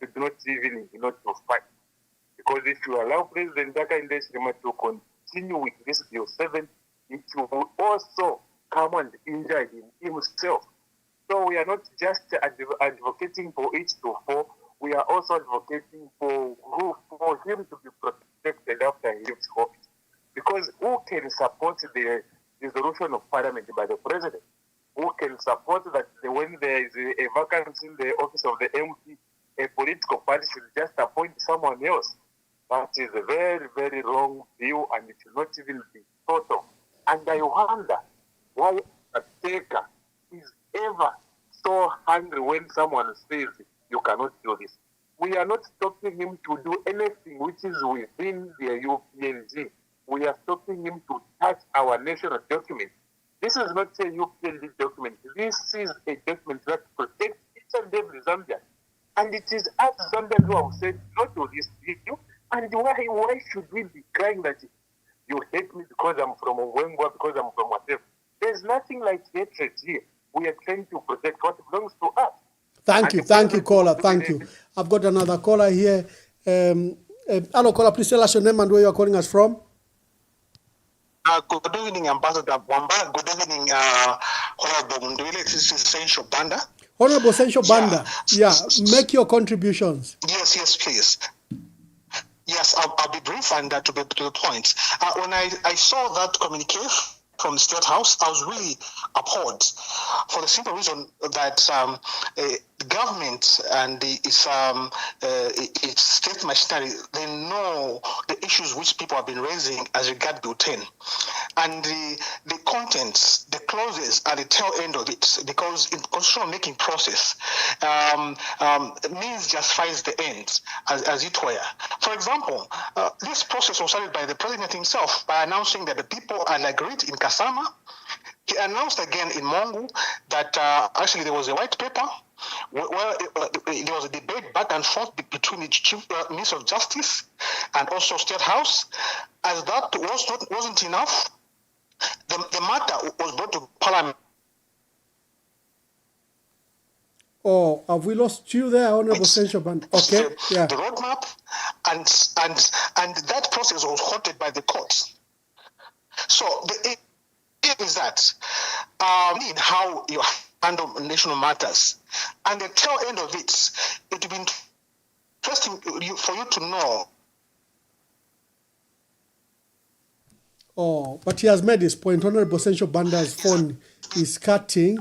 should not even to fight. Because if you allow President Hakainde Hichilema to continue with this Bill 7, it will also come and injure him himself. So we are not just advocating for it to fall, we are also advocating for him to be protected after he leaves office. Because who can support the dissolution of parliament by the president? Who can support that when there is a vacancy in the office of the MP, a political party should just appoint someone else? That is a very, very wrong view and it should not even be thought of. And I wonder why a taker is ever so hungry when someone says you cannot do this. We are not stopping him to do anything which is within the UPNG. We are stopping him to touch our national document. This is not a UPNG document. This is a document that protects each and every Zambian. And it is us Zambians who have said no to this issue. And why should we be crying that you hate me because I'm from Ongwengwa, because I'm from whatever? There's nothing like hatred here. We are trying to protect what belongs to us. Thank you, caller. Thank you. I've got another caller here. Hello, caller, please tell us your name and where you are calling us from. Good evening, Ambassador Mwamba. Good evening, Honorable Mundwile. This is Sencho Banda. Honorable Sencho Banda, make your contributions. Yes, please. Yes, I'll be brief and to the point. When I saw that communique from the State House, I was really appalled for the simple reason that the government and its state machinery, they know the issues which people have been raising as regard Bill 10. And the contents, the clauses at the tail end of it, because in constitutional making process, means justifies the end, as it were. For example, this process was started by the president himself by announcing that the people had agreed in Kasama. He announced again in Mongu that actually there was a white paper where there was a debate back and forth between the Chief Minister of Justice and also State House. As that wasn't enough, the matter was brought to Parliament. Oh, have we lost you there, Honorable Sencho Banda? Okay, the roadmap, and that process was halted by the courts. So the aim is that in how you handle national matters, and the tail end of it would be interesting for you to know. Oh, but he has made his point. Honorable Sencho Banda's phone is cutting.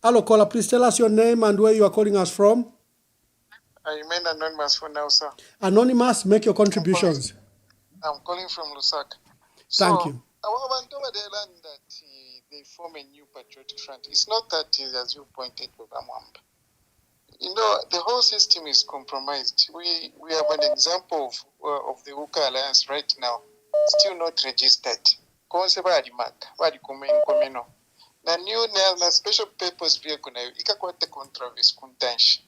Hello, caller, please tell us your name and where you are calling us from. I remain anonymous for now, sir. Anonymous, make your contributions. I'm calling from Lusaka. Thank you. I want to learn that they form a new patriotic front. It's not that, as you pointed, Mwamba. You know, the whole system is compromised. We have an example of the UKA Alliance right now, still not registered. Na new na special purpose vehicle na ikakwata controversy kuntanshi.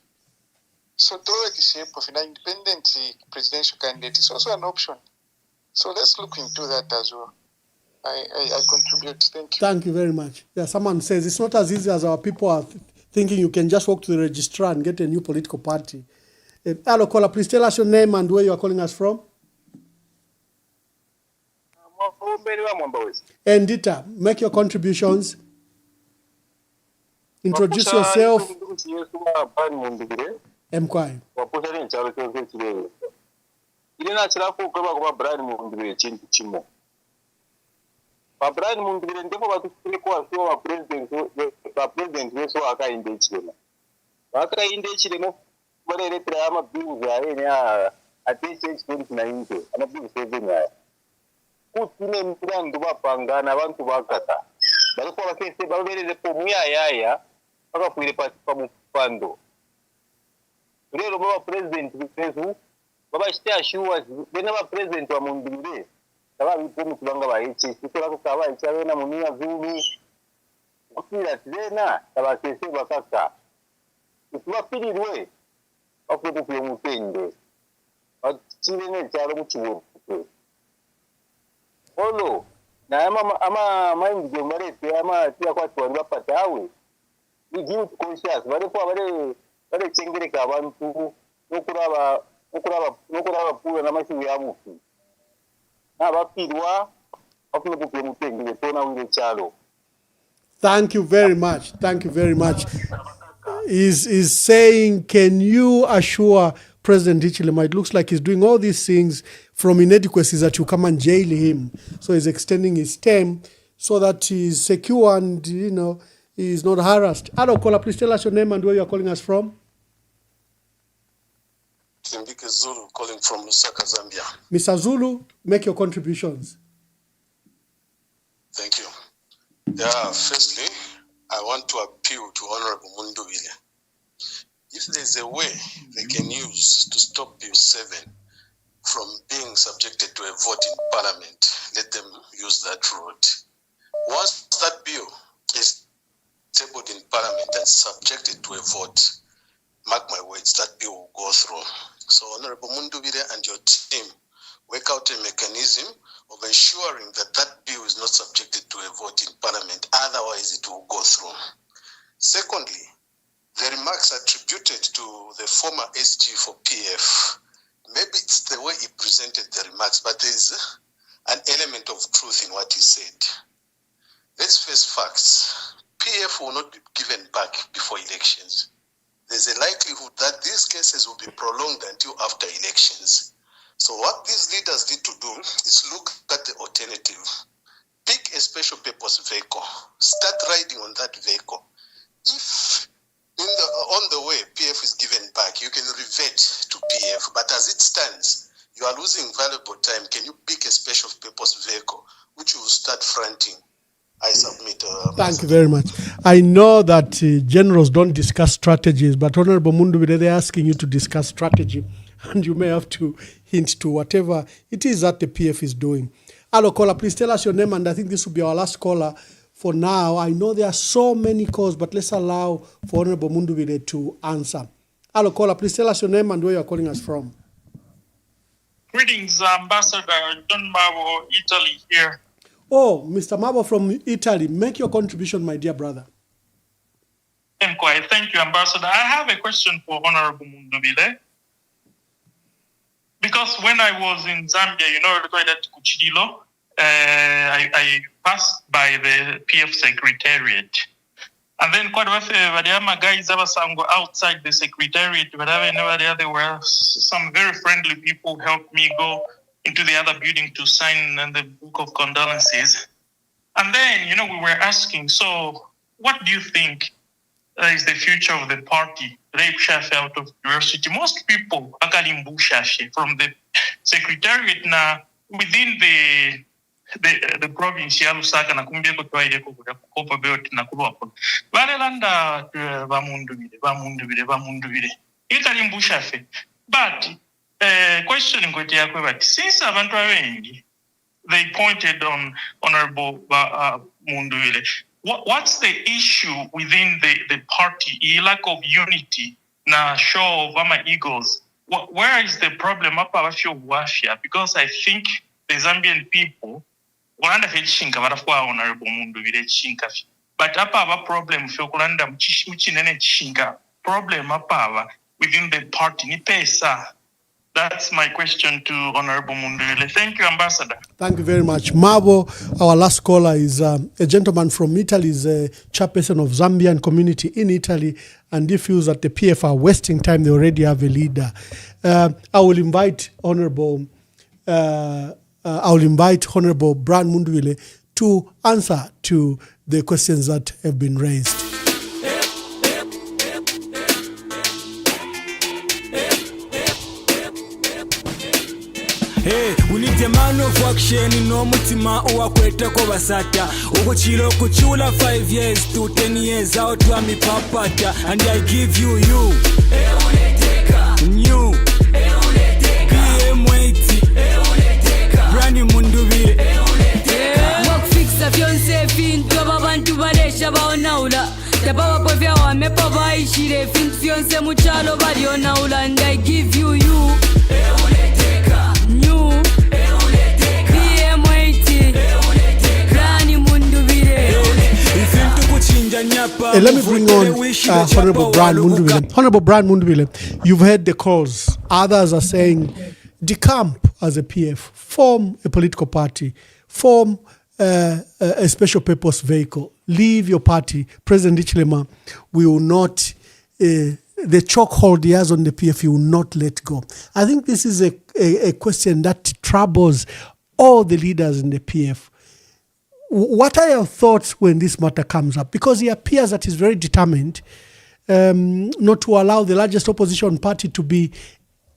So through the shape of an independent presidential candidate is also an option. So let's look into that as well. I contribute. Thank you. Thank you very much. Yeah, someone says it's not as easy as our people are thinking. You can just walk to the registrar and get a new political party. Hello, caller, please tell us your name and where you are calling us from. Endita, make your contributions. Introduce yourself. Mkwai. Brian Mundwile ndipo vatusire kuwasiwa vapresident vesu vakaindechirema vakaindechiremo vareretera amabhiuzi aene atese 2019 amabhiuzi 7 aya kutine mirandu vapangana vantu vakata varikuwa vakese vavererepo muyayaya vakafuyire pasi pamupando lero vavapresident vesu vavachite ashuwa vena vapresident vamundwile vavipo muti vanga vahechesi torakukava vachivena mumiya zulu kupira tirena tavasese vakaka kuti vapirirwe vafude kupiwe mupende vachive necharo muchivuruke olo naye amaindigo marete amatiya kwati vari vapatawe guilt conscious varikuva varechengereka vantu nokurava puwa namashuvi amufi Thank you very much. Thank you very much. Is saying, can you assure President Hichilema? It looks like he's doing all these things from inadequacies that you come and jail him. So he's extending his term so that he's secure and, you know, he's not harassed. Hello, caller, please tell us your name and where you're calling us from. Simbike Zulu, calling from Lusaka, Zambia. Mr. Zulu, make your contributions. Thank you. Yeah, firstly, I want to appeal to Honorable Mundwile. If there's a way they can use to stop Bill 7 from being subjected to a vote in Parliament, let them use that route. Once that bill is tabled in Parliament and subjected to a vote, mark my words, that bill will go through. So Honorable Mundwile and your team work out a mechanism of ensuring that that bill is not subjected to a vote in Parliament, otherwise it will go through. Secondly, the remarks attributed to the former SG for PF maybe it's the way he presented the remarks, but there's an element of truth in what he said. Let's face facts. PF will not be given back before elections. There's a likelihood that these cases will be prolonged until after elections. So what these leaders need to do is look at the alternative. Pick a special purpose vehicle. Start riding on that vehicle. If on the way PF is given back, you can revert to PF. But as it stands, you are losing valuable time. Can you pick a special purpose vehicle which you will start fronting? I submit. Thank you very much. I know that generals don't discuss strategies, but Honorable Mundubile, they're asking you to discuss strategy, and you may have to hint to whatever it is that the PF is doing. Hello, caller, please tell us your name, and I think this will be our last caller for now. I know there are so many calls, but let's allow for Honorable Mundubile to answer. Hello, caller, please tell us your name and where you're calling us from. Greetings, Ambassador John Mabo, Italy here. Oh, Mr. Mabo from Italy, make your contribution, my dear brother. Thank you, Ambassador. I have a question for Honorable Mundubile. Because when I was in Zambia, Kuchidilo, I passed by the PF Secretariat. And then quite often, guys outside the Secretariat, there were some very friendly people who helped me go into the other building to sign the book of condolences. And then, we were asking, so what do you think is the future of the party? Rape Shafe out of curiosity. Most people, from the Secretariat now, within the province ya Lusaka na kumbia kutwaile kukopa belt na kuruapo. Vale landa vamundubile. Italimbushafe. But questioning but since abantu abengi they pointed on Honorable Mundubile, what's the issue within the party? Lack of unity na show of ama egos. Where is the problem? Because I think the Zambian people Kulanda fechinka barafuwa Honorable Mundubile chinka. But apa problem fyo kulanda mchinene chinka. Problem apa within the party ni pesa. That's my question to Honorable Mundubile. Thank you, Ambassador. Thank you very much. Mabo, our last caller, is a gentleman from Italy, is a chairperson of Zambian community in Italy, and he feels that the PF are wasting time. They already have a leader. I will invite Honorable Brian Mundubile to answer to the questions that have been raised. Hey, we need a man of action, no mutima owakweta ko basata. Okuchilo kuchula 5 years to 10 years out wa mi papata, and I give you. New. PM80. Brand Mundubile. Work fix a fiance fin to abantu balesha baonaula. Tabawa povya wamepa baishire fin fiance muchalo balionaula, and I give you. Let me bring on Honorable Brian Mundubile. Honorable Brian Mundubile, you've heard the calls. Others are saying, decamp as a PF, form a political party, form a special purpose vehicle, leave your party. President Ichilema will not, the chokehold he has on the PF, he will not let go. I think this is a question that troubles all the leaders in the PF. What are your thoughts when this matter comes up? Because he appears that he's very determined not to allow the largest opposition party to be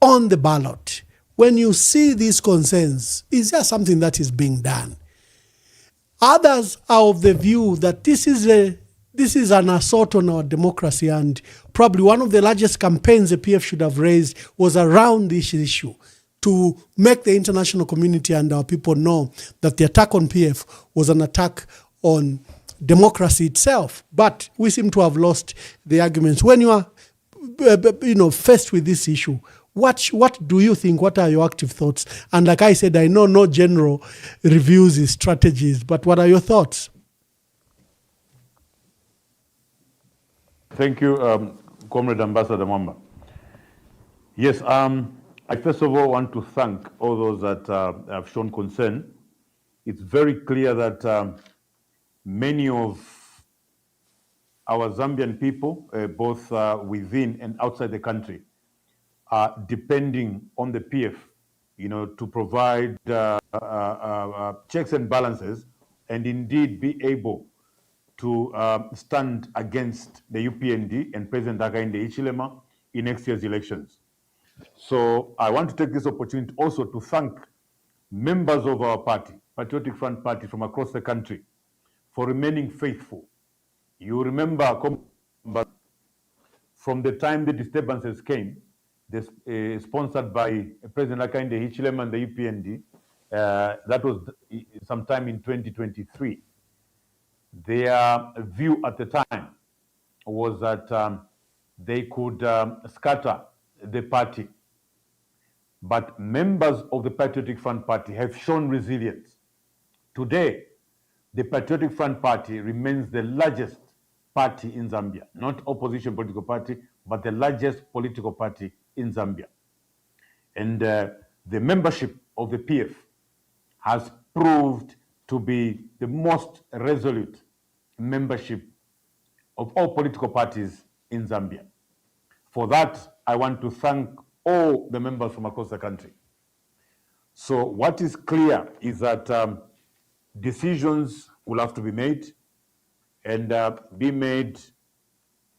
on the ballot. When you see these concerns, is there something that is being done? Others are of the view that this is an assault on our democracy, and probably one of the largest campaigns the PF should have raised was around this issue, to make the international community and our people know that the attack on PF was an attack on democracy itself. But we seem to have lost the arguments. When you are, faced with this issue, what do you think? What are your active thoughts? And like I said, I know no general reviews his strategies, but what are your thoughts? Thank you, Comrade Ambassador Mwamba. Yes, I first of all want to thank all those that have shown concern. It's very clear that many of our Zambian people, both within and outside the country, are depending on the PF, to provide checks and balances, and indeed be able to stand against the UPND and President Hakainde Hichilema in next year's elections. So I want to take this opportunity also to thank members of our party, Patriotic Front Party from across the country, for remaining faithful. You remember from the time the disturbances came, sponsored by President Hakainde Hichilema and the UPND, that was sometime in 2023. Their view at the time was that they could scatter the party. But members of the Patriotic Front Party have shown resilience. Today, the Patriotic Front Party remains the largest party in Zambia, not opposition political party, but the largest political party in Zambia. And the membership of the PF has proved to be the most resolute membership of all political parties in Zambia. For that, I want to thank all the members from across the country. So what is clear is that decisions will have to be made, and be made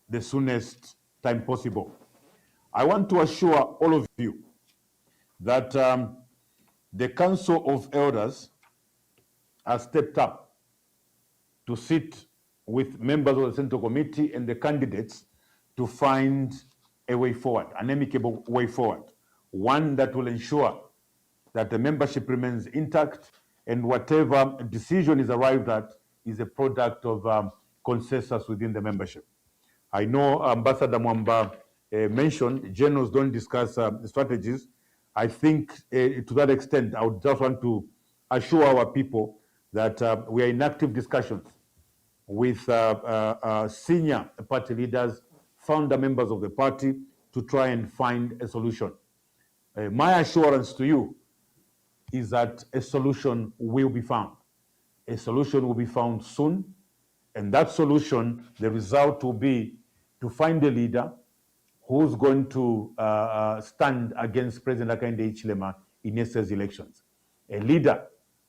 the soonest time possible. I want to assure all of you that the Council of Elders has stepped up to sit with members of the Central Committee and the candidates to find a way forward, an amicable way forward, one that will ensure that the membership remains intact and whatever decision is arrived at is a product of consensus within the membership. I know Ambassador Mwamba mentioned generals don't discuss strategies. I think to that extent, I would just want to assure our people that we are in active discussions with senior party leaders, founder members of the party, to try and find a solution. My assurance to you is that a solution will be found. A solution will be found soon, and that solution, the result will be to find a leader who's going to stand against President Hakainde Hichilema in next year's elections. A leader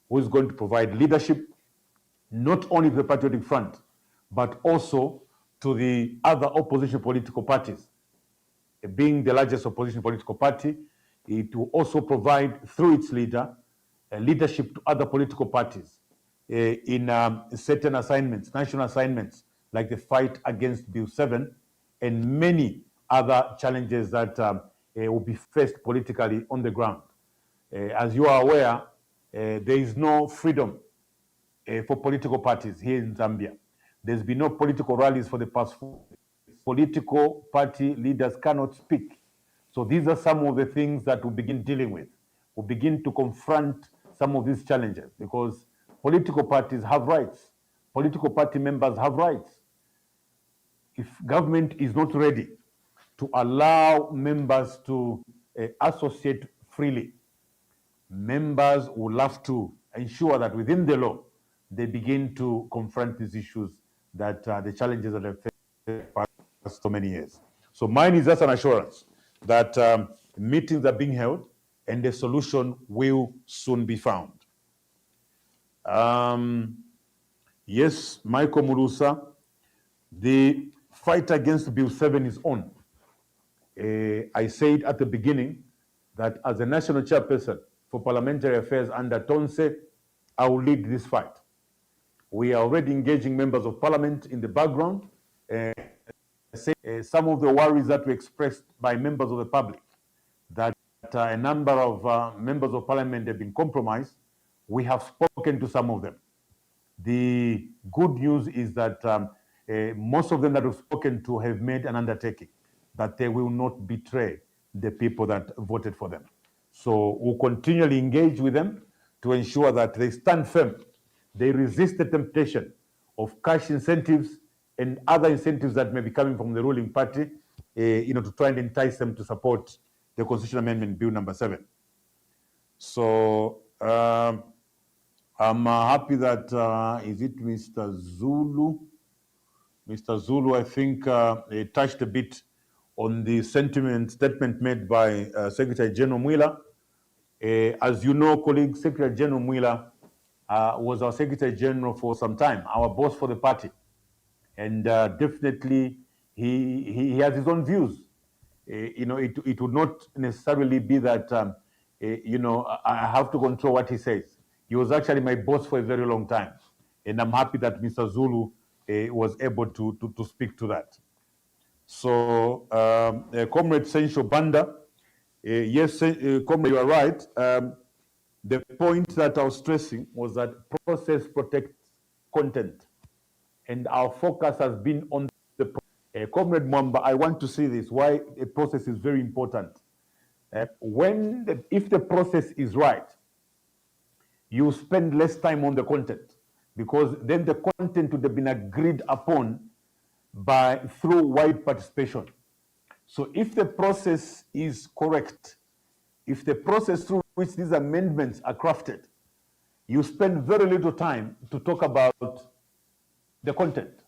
who's going to provide leadership not only to the Patriotic Front, but also to the other opposition political parties. Being the largest opposition political party, it will also provide, through its leader, leadership to other political parties in certain assignments, national assignments, like the fight against Bill 7 and many other challenges that will be faced politically on the ground. As you are aware, there is no freedom for political parties here in Zambia. There's been no political rallies for the past 4 years. Political party leaders cannot speak. So these are some of the things that we'll begin dealing with. We'll begin to confront some of these challenges because political parties have rights. Political party members have rights. If government is not ready to allow members to associate freely, members will have to ensure that within the law, they begin to confront these issues, that the challenges that have faced for so many years. So mine is just an assurance that meetings are being held and a solution will soon be found. Yes, Michael Murusa, the fight against Bill 7 is on. I said at the beginning that as a national chairperson for parliamentary affairs under Tonse, I will lead this fight. We are already engaging members of parliament in the background. Some of the worries that were expressed by members of the public, that a number of members of parliament have been compromised, we have spoken to some of them. The good news is that most of them that we've spoken to have made an undertaking that they will not betray the people that voted for them. So we'll continually engage with them to ensure that they stand firm. They resist the temptation of cash incentives and other incentives that may be coming from the ruling party, to try and entice them to support the Constitution Amendment Bill number 7. So I'm happy that, is it Mr. Zulu? Mr. Zulu, I think, he touched a bit on the statement made by Secretary General Mwila. As you know, colleagues, Secretary General Mwila was our Secretary General for some time, our boss for the party. And definitely, he has his own views. It would not necessarily be that, I have to control what he says. He was actually my boss for a very long time. And I'm happy that Mr. Zulu was able to speak to that. So, Comrade Sencho Banda, yes, Comrade, you are right. The point that I was stressing was that process protects content. And our focus has been on the Comrade Mwamba, I want to see this, why a process is very important. If the process is right, you spend less time on the content, because then the content would have been agreed upon through wide participation. So if the process is correct, if the process through which these amendments are crafted, you spend very little time to talk about the content.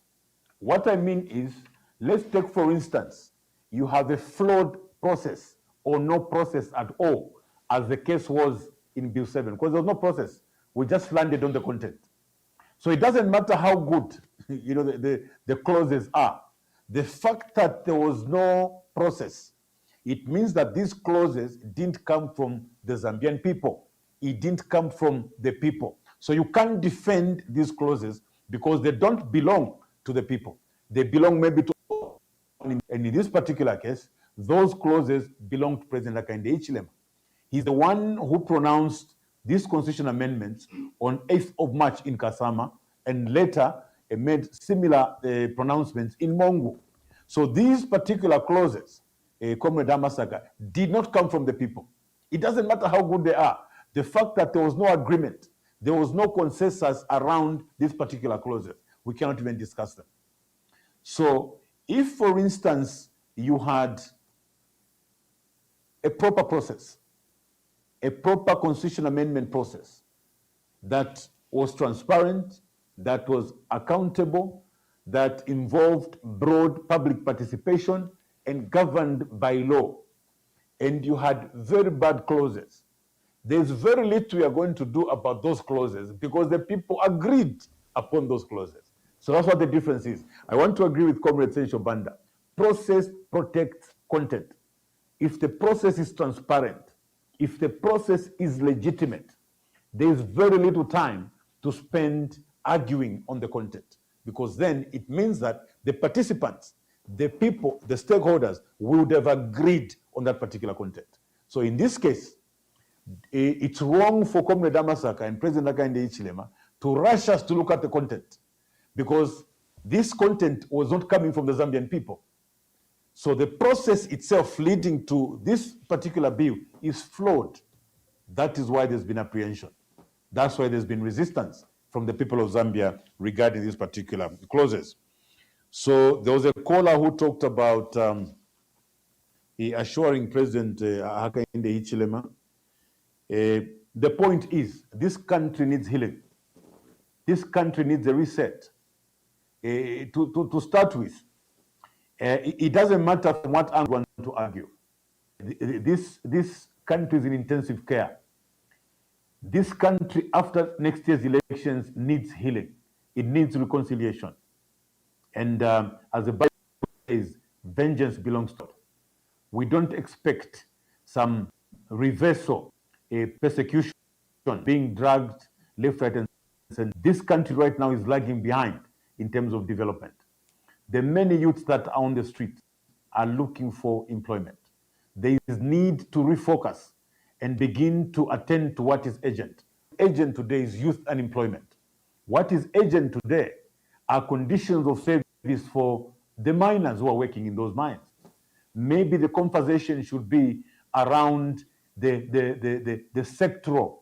What I mean is, let's take, for instance, you have a flawed process or no process at all, as the case was in Bill 7, because there was no process. We just landed on the content. So it doesn't matter how good the clauses are. The fact that there was no process, it means that these clauses didn't come from the Zambian people. It didn't come from the people. So you can't defend these clauses because they don't belong to the people. They belong maybe to, and in this particular case, those clauses belong to President Hakainde Hichilema. He's the one who pronounced these constitutional amendments on 8th of March in Kasama, and later made similar pronouncements in Mongo. So these particular clauses, Comrade Amasaka, did not come from the people. It doesn't matter how good they are. The fact that there was no agreement, there was no consensus around these particular clauses, we cannot even discuss them. So if, for instance, you had a proper process, a proper constitutional amendment process that was transparent, that was accountable, that involved broad public participation and governed by law, and you had very bad clauses, there's very little we are going to do about those clauses because the people agreed upon those clauses. So that's what the difference is. I want to agree with Comrade Sencho Banda. Process protects content. If the process is transparent, if the process is legitimate, there is very little time to spend arguing on the content, because then it means that the participants, the people, the stakeholders would have agreed on that particular content. So in this case, it's wrong for Comrade Amasaka and President Hakainde Hichilema to rush us to look at the content, because this content was not coming from the Zambian people. So the process itself leading to this particular bill is flawed. That is why there's been apprehension. That's why there's been resistance from the people of Zambia regarding these particular clauses. So there was a caller who talked about assuring President Hakainde Hichilema. The point is, this country needs healing. This country needs a reset. To start with, it doesn't matter from what angle you want to argue. This country is in intensive care. This country, after next year's elections, needs healing. It needs reconciliation. And as the Bible says, vengeance belongs to God. We don't expect some reversal, a persecution, being dragged left, right, and center. This country right now is lagging behind in terms of development. The many youths that are on the street are looking for employment. There is need to refocus and begin to attend to what is urgent. Urgent today is youth unemployment. What is urgent today are conditions of service for the miners who are working in those mines. Maybe the conversation should be around the sectoral,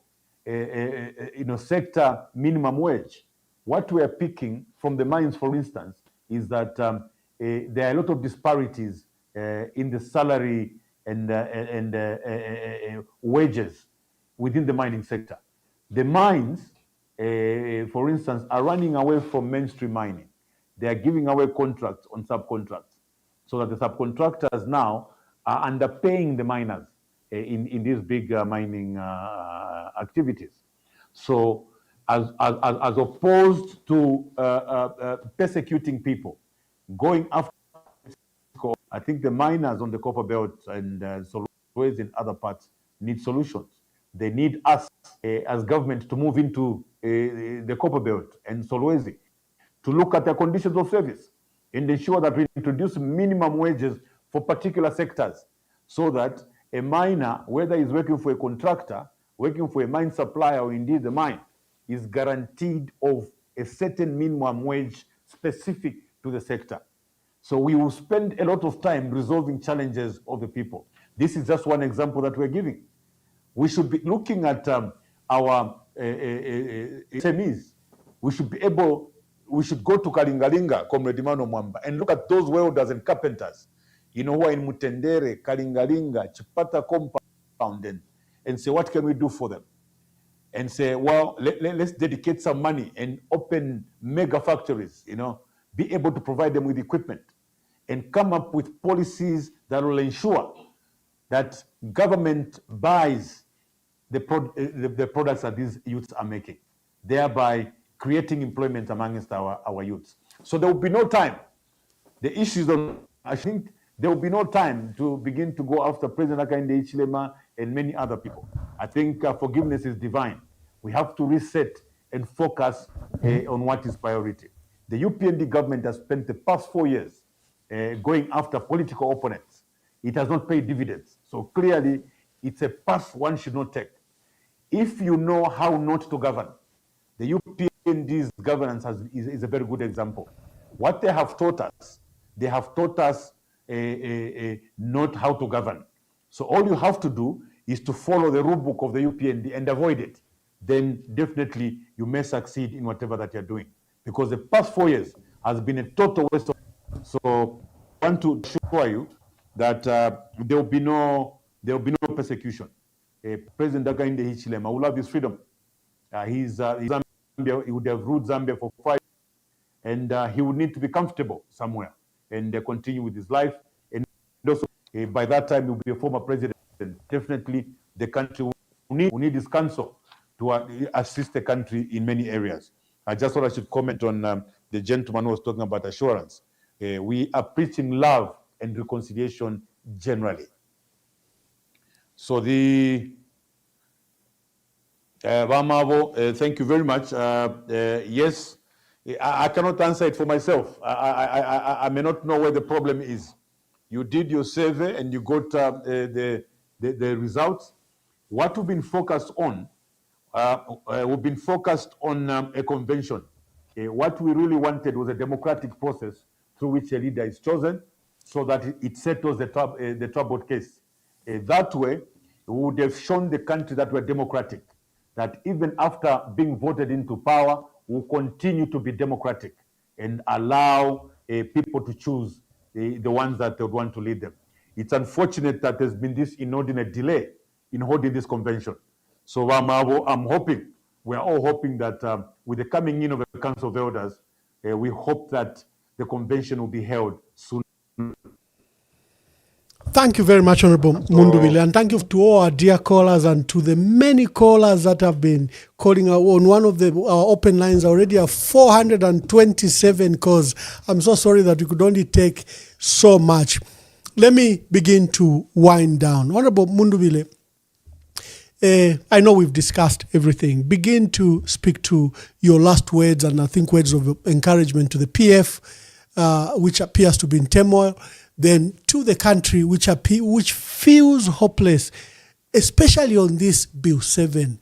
sector minimum wage. What we are picking from the mines, for instance, is that there are a lot of disparities in the salary wages within the mining sector. The mines, for instance, are running away from mainstream mining. They are giving away contracts on subcontracts, so that the subcontractors now are underpaying the miners in these big mining activities. So as opposed to persecuting people, going after, I think the miners on the copper belt and Solwezi in other parts need solutions. They need us as government to move into the copper belt and Solwezi to look at their conditions of service and ensure that we introduce minimum wages for particular sectors, so that a miner, whether he's working for a contractor, working for a mine supplier, or indeed the mine, is guaranteed of a certain minimum wage specific to the sector. So we will spend a lot of time resolving challenges of the people. This is just one example that we're giving. We should be looking at our SMEs. We should go to Kalingalinga, Comrade Emmanuel Mwamba, and look at those welders and carpenters, who are in Mutendere, Kalingalinga, Chipata compound, and say, what can we do for them? And say, well, let's dedicate some money and open mega factories, be able to provide them with equipment and come up with policies that will ensure that government buys the products that these youths are making, thereby creating employment amongst our youths. So there will be no time. The issues I think there will be no time to begin to go after President Hakainde Hichilema and many other people. I think forgiveness is divine. We have to reset and focus on what is priority. The UPND government has spent the past 4 years going after political opponents. It has not paid dividends. So clearly, it's a path one should not take. If you know how not to govern, the UPND's governance is a very good example. What they have taught us not how to govern. So all you have to do is to follow the rule book of the UPND and avoid it. Then definitely you may succeed in whatever that you're doing. Because the past 4 years has been a total waste of time. So I want to assure you that there will be no persecution. President Hakainde Hichilema will have his freedom. He's Zambia. He would have ruled Zambia for 5 years, and he would need to be comfortable somewhere and continue with his life. And also, by that time, he will be a former president. Definitely, the country will need his counsel to assist the country in many areas. I just thought I should comment on the gentleman who was talking about assurance. We are preaching love and reconciliation generally. So Vamavo, thank you very much. Yes, I cannot answer it for myself. I may not know where the problem is. You did your survey and you got the results. What we've been focused on, a convention. What we really wanted was a democratic process through which a leader is chosen, so that it settles the troubled case. That way, we would have shown the country that we're democratic, that even after being voted into power, we'll continue to be democratic and allow people to choose the ones that they would want to lead them. It's unfortunate that there's been this inordinate delay in holding this convention. So I'm hoping, we're all hoping that with the coming in of the Council of Elders, we hope that the convention will be held soon. Thank you very much, Honorable Mundubile, and thank you to all our dear callers and to the many callers that have been calling on one of our open lines. Already have 427 calls. I'm so sorry that we could only take so much. Let me begin to wind down. Honorable Mundubile, I know we've discussed everything. Begin to speak to your last words, and I think words of encouragement to the PF, which appears to be in turmoil, then to the country which feels hopeless, especially on this Bill 7.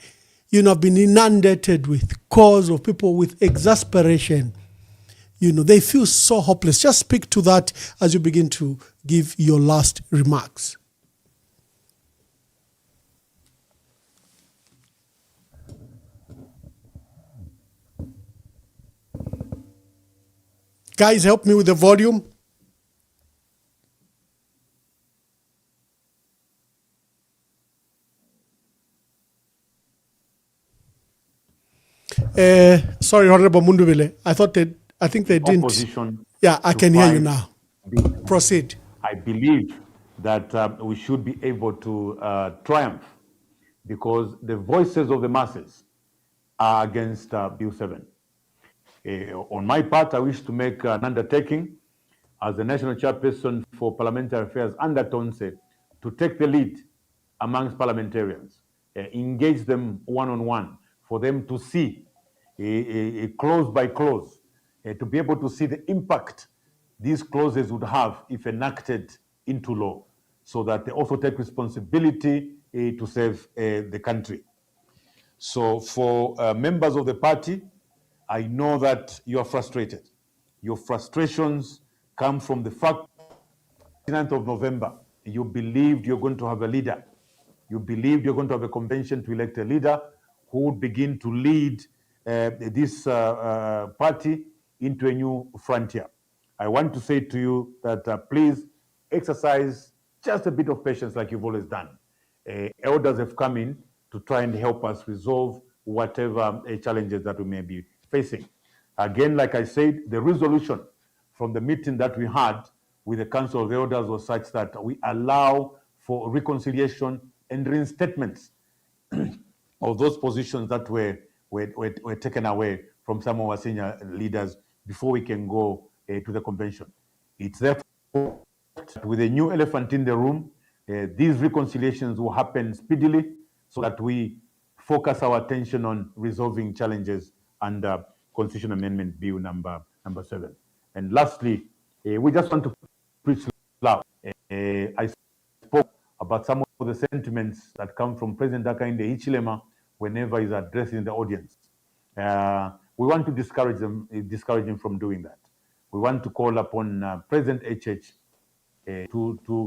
I've been inundated with calls of people with exasperation. They feel so hopeless. Just speak to that as you begin to give your last remarks. Guys, help me with the volume. Sorry, Honorable Munduvile. I think they didn't. Opposition. Yeah, I can hear you now. Proceed. I believe that we should be able to triumph because the voices of the masses are against Bill 7. On my part, I wish to make an undertaking as the National Chairperson for Parliamentary Affairs under Tonse to take the lead amongst parliamentarians, engage them one-on-one for them to see clause by clause, to be able to see the impact these clauses would have if enacted into law, so that they also take responsibility to save the country. So for members of the party, I know that you are frustrated. Your frustrations come from the fact that 9th of November, you believed you're going to have a leader. You believed you're going to have a convention to elect a leader who would begin to lead this party into a new frontier. I want to say to you that please exercise just a bit of patience like you've always done. Elders have come in to try and help us resolve whatever challenges that we may be facing. Again, like I said, the resolution from the meeting that we had with the Council of Elders was such that we allow for reconciliation and reinstatements of those positions that were taken away from some of our senior leaders before we can go to the convention. It's therefore with a new elephant in the room, these reconciliations will happen speedily so that we focus our attention on resolving challenges under Constitution Amendment Bill number 7. And lastly, we just want to preach loud. I spoke about some of the sentiments that come from President Hakainde Hichilema whenever he's addressing the audience. We want to discourage him from doing that. We want to call upon President HH to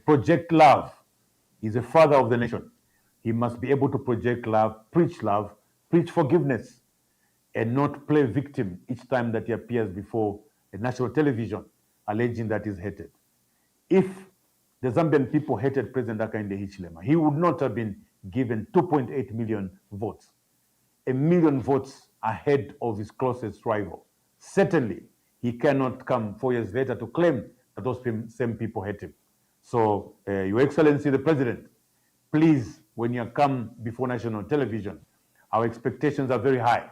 project love. He's a father of the nation. He must be able to project love, preach forgiveness, and not play victim each time that he appears before a national television alleging that he's hated. If the Zambian people hated President Hakainde Hichilema, he would not have been given 2.8 million votes, 1 million votes ahead of his closest rival. Certainly, he cannot come 4 years later to claim that those same people hate him. So, Your Excellency the President, please, when you come before national television, our expectations are very high.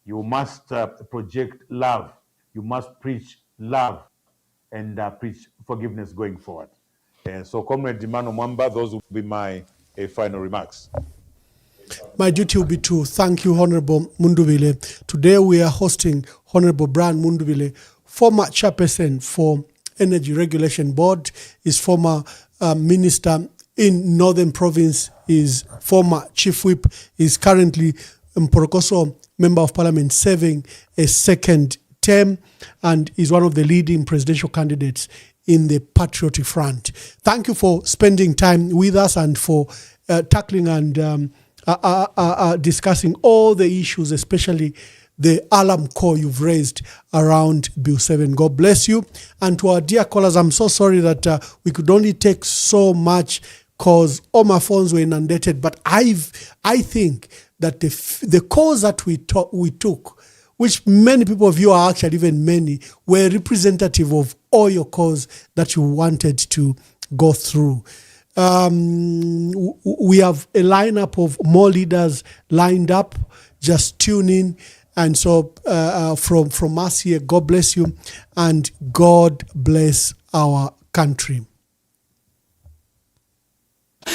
You must project love. You must preach love and preach forgiveness going forward. So, Comrade Emmanuel Mwamba, those will be my final remarks. My duty will be to thank you, Honorable Munduvile. Today we are hosting Honorable Brian Munduvile, former chairperson for Energy Regulation Board, is former minister in Northern Province, is former chief whip, is currently Mporokoso member of parliament serving a second term, and is one of the leading presidential candidates in the Patriotic Front. Thank you for spending time with us and for tackling and discussing all the issues, especially the alarm call you've raised around Bill 7. God bless you. And to our dear callers, I'm so sorry that we could only take so much because all my phones were inundated. But I think that the calls that we took, which many people of you are actually even many, were representative of all your calls that you wanted to go through. We have a lineup of more leaders lined up. Just tune in. And so from us here, God bless you and God bless our country.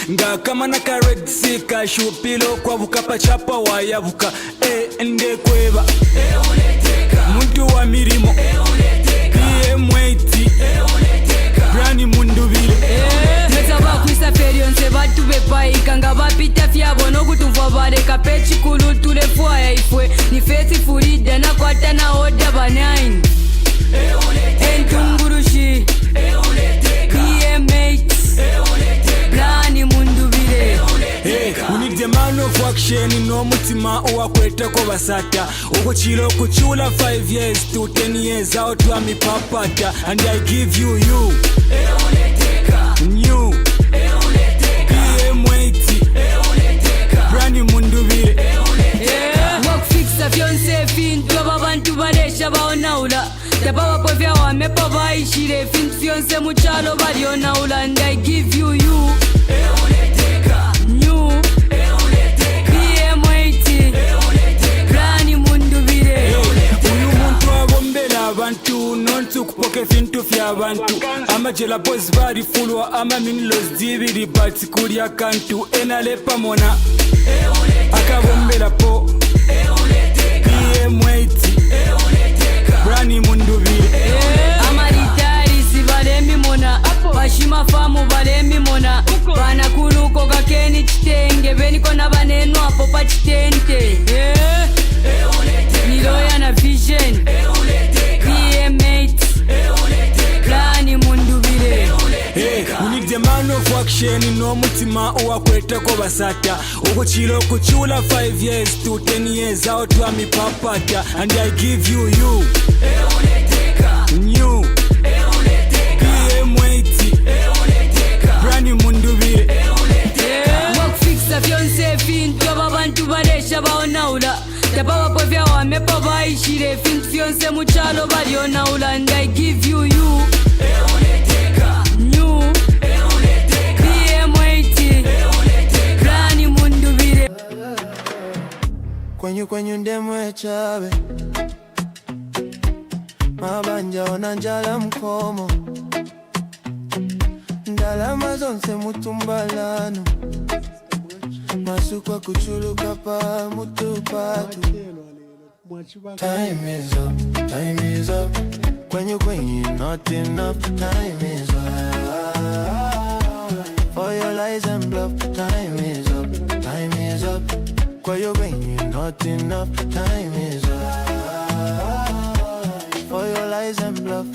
Ngakamana ka red sea ka shupilo kwa bukapa chapa wa yabuka ende kweba muntu wa mirimo mweti Brani Munduvile Netaba kwisa ferionse batu bepaika nga bapita fyabo nokutuva bareka pechi kulu tule fwa ya ifwe ni fesi furida na kwata na oda banine Entungurushi PMH Brani Munduvile We need the man of action no mutima uwakwete ko basata ukuchilo kuchula 5 years to 10 years out wa mi papata and I give you new PM weighty Brani Munduvile fyonse muchalo balionaula and I give you new PM80 Brani Mundubire uyu muntu abombela abantu nontu kupoke fintu fyabantu amajela boys barifulwa amaminlos dibiri but kulya kantu enalepa mona akabombela po PM80 Brani Mundubire amaritari sibalemi mona bashima famu balemi mona bana kuluko kakeni chitenge beniko na banenu apo pa chitente niloya na vision PM8 Brani Mundubire we need the man of action no mutima owakwetako basata okuchilo kuchula 5 years to 10 years out wa mipapata and I give you new PM80 Brani Mundubire wakufikisa fyonse fintu ababantu balesha baonaula tabawapo vyawamepo baishire fintu fyonse muchalo balionaula and I give you new PM80 Brani Mundubire kwenyu ndemwe chabe mabanja onanjala mkomo ndalama zonse mutumbalano masukwa kuchuluka pa mutupatu. Time is up kwenyu not enough. Time is up for your lies and bluff. Time is up kwenyu not enough. Time is up for your lies and bluff.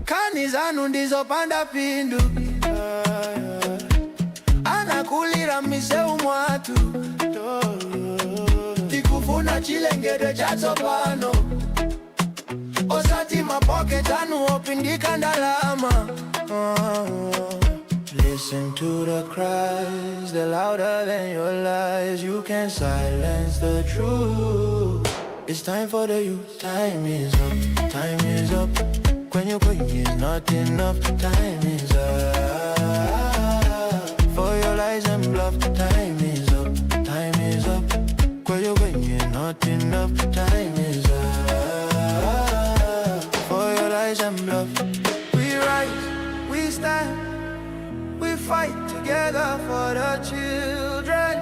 Kanizanu ndizopanda pindu anakulira miseu mwatu tikufuna chilengedwe cha tsopano osati mapocket anu opindika ndalama. Listen to the cries, they're louder than your lies. You can't silence the truth. It's time for the youth. Time is up kwenyu is not enough. Time is up for your lies and bluff. Time is up kwenyu is not enough. Time is up for your lies and bluff. We rise, we stand, we fight together for the children,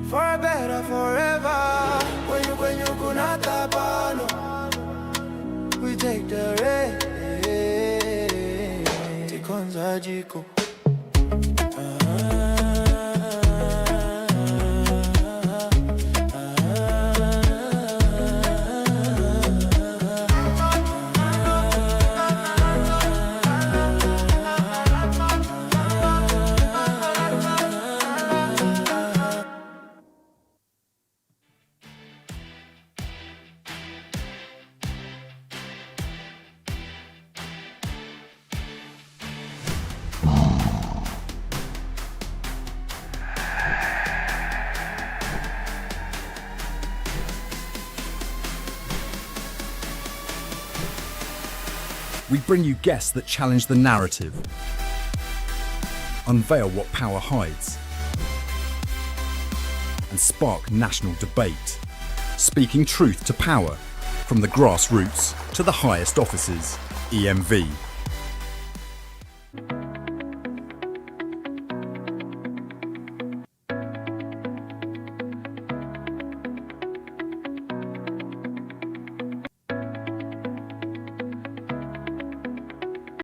for a better forever. When you kuna tapano, we take the rain. Tikonza jiko. We bring you guests that challenge the narrative, unveil what power hides, and spark national debate, speaking truth to power, from the grassroots to the highest offices. EMV.